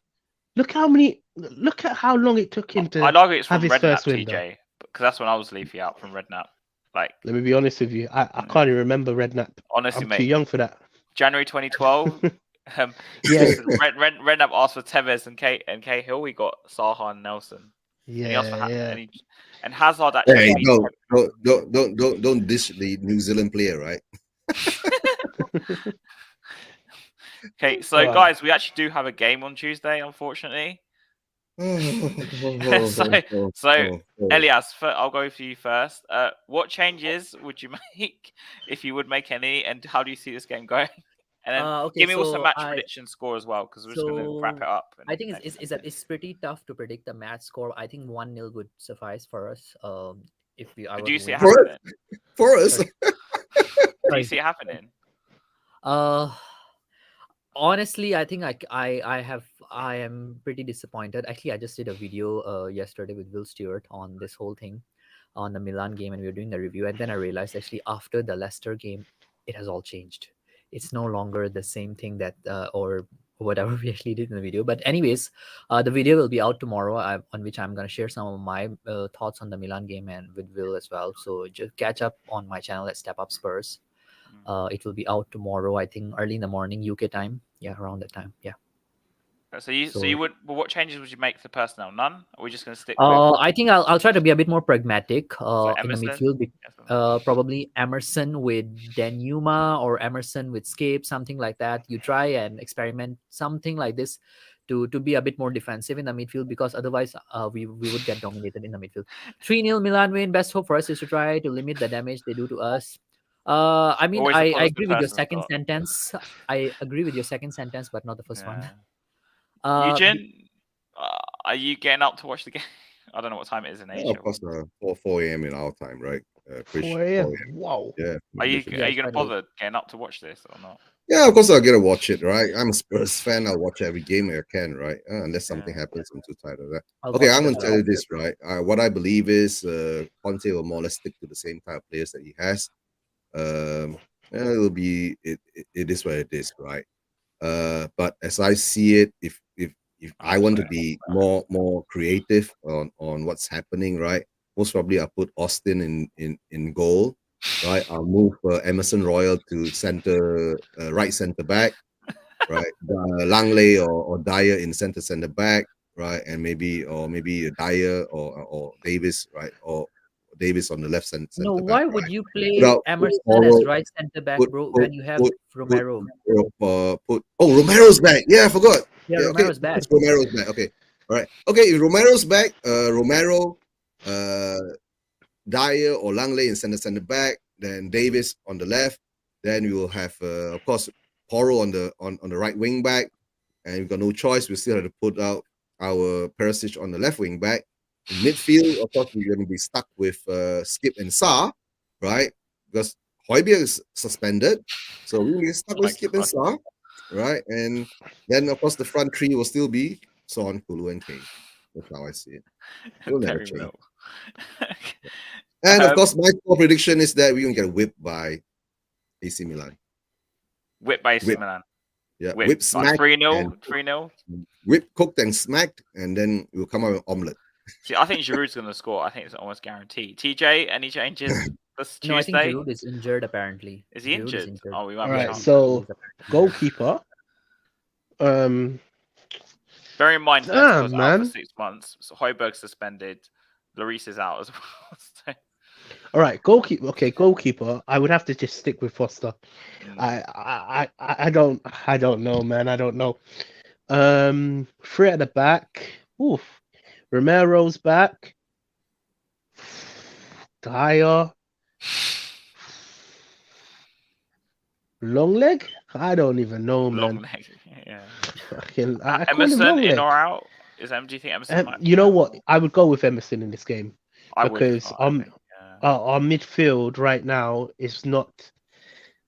Look at how long it took him to I'd argue it's have from his first Redknapp, window. TJ, because that's when I was leafy out from Redknapp. Like, Let me be honest with you. I can't even remember Redknapp. honestly, I'm mate, too young for that. January 2012. Yeah. Redknapp asked for Tevez and Cahill. We got Saha and Nelson. And he asked for Yeah. and Hazard actually. Hey, beat don't dish the New Zealand player, right? Okay, so Right. guys, we actually do have a game on Tuesday, unfortunately. So Elias, I'll go for you first. What changes would you make if you would make any, and how do you see this game going? And then Okay, give me also so match prediction score as well, because we're just going to wrap it up. I think it's pretty tough to predict the match score. I think 1-0 would suffice for us. If we I Do you was see it win. happening? For us. Sorry. Do you see it happening? Honestly, I think I am pretty disappointed. Actually, I just did a video yesterday with Will Stewart on this whole thing, on the Milan game, and we were doing the review. And then I realized actually after the Leicester game, it has all changed. It's no longer the same thing that or whatever we actually did in the video. But anyways, the video will be out tomorrow, on which I'm going to share some of my thoughts on the Milan game and with Will as well. So just catch up on my channel at Step Up Spurs. It will be out tomorrow, I think, early in the morning UK time. Yeah, around that time. Yeah. So you would. Well, what changes would you make to the personnel? None. Or are we just going to stick? I think I'll try to be a bit more pragmatic in the Emerson? midfield. Probably Emerson with Denuma or Emerson with Scape, something like that. You try and experiment something like this to be a bit more defensive in the midfield, because otherwise we would get dominated in the midfield. 3-0 Milan win. Best hope for us is to try to limit the damage they do to us. I mean, Always a I positive agree with your person, second Scott. sentence. I agree with your second sentence, but not the first one. Eugene, are you getting up to watch the game? I don't know what time it is in Yeah, Asia. of course, 4 a.m. in our time, right? 4 a.m. Wow. Yeah. Are you Yeah, going to quite bother getting up to watch this or not? Yeah, of course I'll get to watch it, right? I'm a Spurs fan. I'll watch every game I can, right? Unless something happens, I'm too tired of that. Okay, I'm going to tell you this, right? What I believe is Conte will more or less stick to the same type of players that he has. It'll be it is what it is, right? But as I see it, if I want to be more creative on what's happening, right? Most probably I'll put Austin in goal, right? I'll move Emerson Royal to right center back, right? Langley or Dyer in center back, right? And maybe Dyer or Davis, right? Or Davis on the left center No, back. why would you play Emerson as right center back, bro, when you have Romero? Romero's back. Yeah, I forgot. Yeah, okay. Romero's back. Romero's back. Okay. All right. Okay, if Romero's back, Romero, Dyer or Langley in center back, then Davis on the left. Then we will have, of course, Porro on the right wing back, and we've got no choice. We still have to put out our Perisic on the left wing back. In midfield, of course, we're going to be stuck with Skip and Sarr, right? Because Højbjerg is suspended, so we'll be stuck with Skip and Sarr, right? And then, of course, the front three will still be Son, Kulu, and Kane. That's how I see it. It'll never change. And of course, my score prediction is that we're going to get whipped by AC Milan. Whipped by AC Milan. Yeah, whipped, smacked. 3-0. 3-0. Whipped, cooked, and smacked, and then we'll come out with omelette. See, I think Giroud's going to score. I think it's almost guaranteed. TJ, any changes this Tuesday? No, I think Giroud is injured, apparently. Is he injured? Oh, we might All be right, so goalkeeper. Bear in mind, Leicester was out for 6 months. So Højbjerg suspended. Lloris is out as well. So. All right, goalkeeper. Okay, goalkeeper. I would have to just stick with Foster. I don't know, man. I don't know. Three at the back. Oof. Romero's back. Dyer. Long leg? I don't even know, man. Long leg. Yeah. I Emerson in or out? Do you think Emerson might? You know what? I would go with Emerson in this game I would as because well, I think, yeah. our midfield right now is not.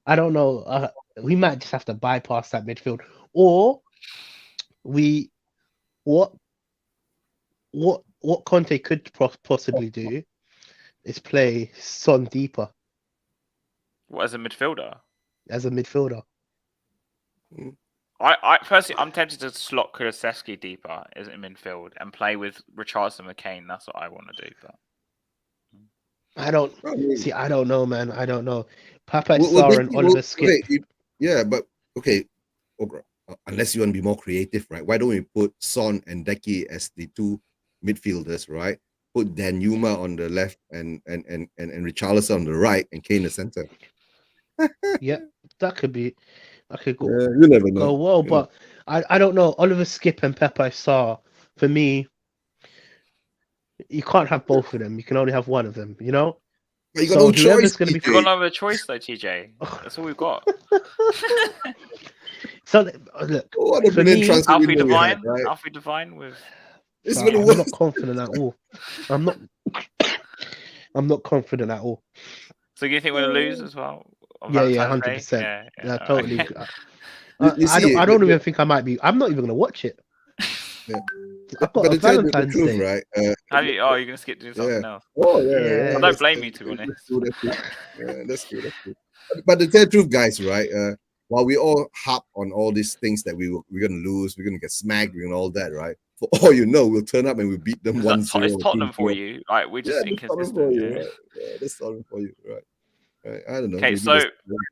I don't know. We might just have to bypass that midfield, or we what Conte could possibly do is play Son deeper What, as a midfielder? as a midfielder. I personally, I'm tempted to slot Kulusevski deeper as in midfield and play with Richarlison McCain. That's what I want to do. But I don't I mean, see. I don't know, man. I don't know. Papa well, Sarr and basically, Oliver Skip. okay, yeah, but okay, unless you want to be more creative, right? Why don't we put Son and Deki as the two midfielders, right? Put Dan Yuma on the left and Richarlison on the right and Kane in the center. Yeah, that could be. I could go. Yeah, you never know. Go well, You know. but I don't know. Oliver Skip and Pepe Sarr, for me, you can't have both of them. You can only have one of them, you know? But you got So no whoever's choice. gonna be we've got no other choice though, TJ. That's all we've got. So look, What a for brilliant me, transfer Alfie window we had, Divine, right? Alfie Divine with. It's so gonna I'm work. not confident at all. I'm not. I'm not confident at all. So you think we're gonna lose as well? On Yeah, Valentine's Day? 100%. Yeah, Totally. okay. You see, I don't even think I might be. I'm not even gonna watch it. Yeah. I've got but a to tell you the Valentine's truth, Day. right? Have you? Oh, you're gonna skip doing something else. Oh yeah. Yeah. I don't blame you, to be honest. That's true. Yeah, that's true. But to tell the truth, guys, right? While we all harp on all these things that we're gonna lose, we're gonna get smacked, and all that, right? For all you know, we'll turn up and we'll beat them 1-0. It's Tottenham for you. Like we're just Yeah, that's Tottenham for inconsistent. you, Yeah. right? Yeah, that's Tottenham for you, right? Right. I don't know. Okay, maybe so that's-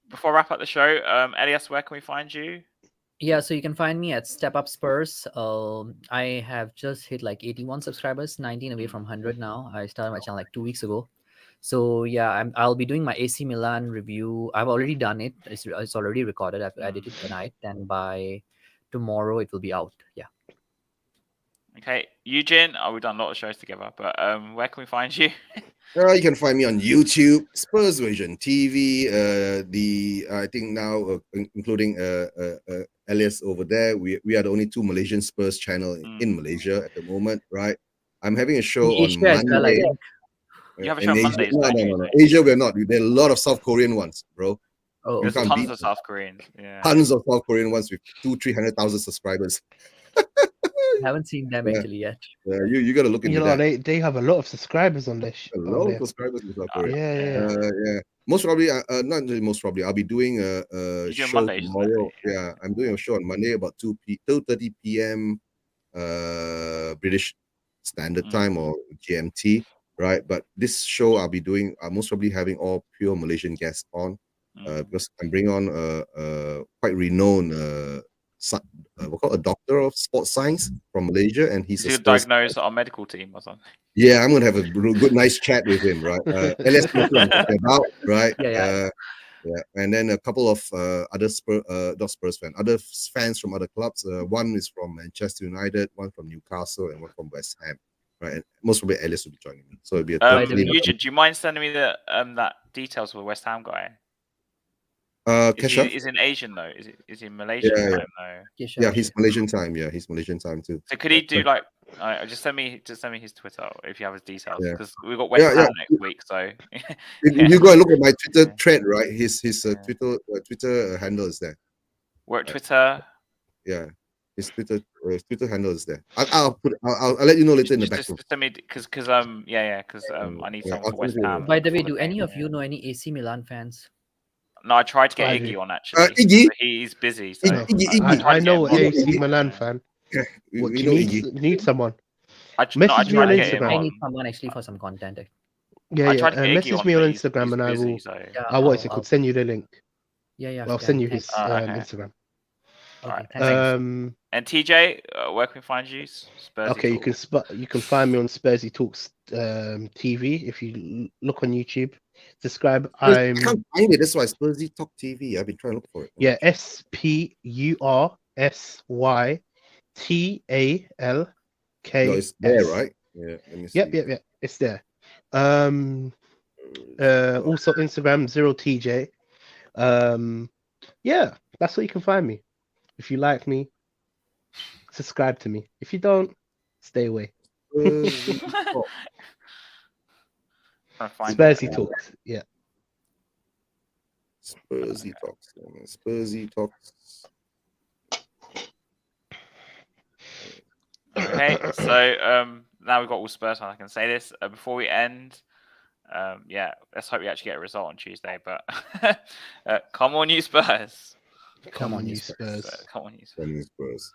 before I wrap up the show, Elias, where can we find you? Yeah, so you can find me at Step Up Spurs. I have just hit like 81 subscribers, 19 away from 100 now. I started my channel like 2 weeks ago. So yeah, I'll be doing my AC Milan review. I've already done it. It's already recorded. I've edited tonight, and by tomorrow it will be out. Yeah. Okay, Eugene. Oh, we've done a lot of shows together, but where can we find you? You can find me on YouTube, Spurs Version TV. I think now including Elias over there, we are the only two Malaysian Spurs channel in Malaysia at the moment, right? I'm having a show on Asia as well, I Monday. think. You have a show In on Asia. Mondays, No. Asia, we're not. There are a lot of South Korean ones, bro. Oh, You There's can't tons beat of South Koreans. Yeah. tons of South Korean ones with 200,000-300,000 subscribers. I haven't seen them actually yet. You got to look into You know, that. they have a lot of subscribers on this. A lot of subscribers in South Korea. Yeah. Most probably, not really most probably, I'll be doing a show Mondays, tomorrow. isn't it? Yeah, I'm doing a show on Monday about 2:30 p.m. British Standard Time or GMT, right? But this show I'll be doing, most probably having all pure Malaysian guests on, because I'm bringing on a quite renowned we call a doctor of sports science from Malaysia, and he's a diagnosed our medical team or something. Yeah, I'm gonna have a good, nice chat with him, right? Elias knows what I'm talking about, right? Yeah. And then a couple of other not Spurs fans, other fans from other clubs. One is from Manchester United, one from Newcastle, and one from West Ham, right? And most probably Elias will be joining me, so it'll be a Eugene, do you mind sending me the that details for the West Ham guy? Is in Asian though? Is he Malaysian time though? Yeah, he's Malaysian time. Yeah, he's Malaysian time too. So could he do like? Just send me his Twitter if you have his details, because we've got West Ham next week. So if you go and look at my Twitter thread, right? His Twitter handle is there. We're at Twitter. Yeah, his Twitter handle is there. I'll let you know later in the back. Just send me because I need someone for West Ham. By the way, do any of you know any AC Milan fans? No, I tried to get Iggy on actually. Iggy? He's busy. So Iggy. I know an AC Milan fan. We Do know you Iggy. need someone? Message me on Instagram. I need someone actually for some content. Message me on Instagram and I will. I'll send you the link. Yeah. I'll send you his Instagram. Alright. And TJ, where can we find you? Okay, you can find me on Spursy Talks TV if you look on YouTube. Subscribe. I can't find it. That's why Spursy Talk TV. I've been trying to look for it. Yeah, SPURSYTALK. No, it's there, right? Yeah. Let me see. Yep. It's there. Also Instagram 0TJ. Yeah, that's where you can find me. If you like me, subscribe to me. If you don't, Stay away. Spursy talks. Trying to find Spursy it. talks. Yeah. Spursy talks. Spursy talks. Okay, so now we've got all Spurs fans. I can say this before we end. Yeah, let's hope we actually get a result on Tuesday. But come on, you Spurs! Come on, you Spurs. Come on, you Spurs! From Spurs.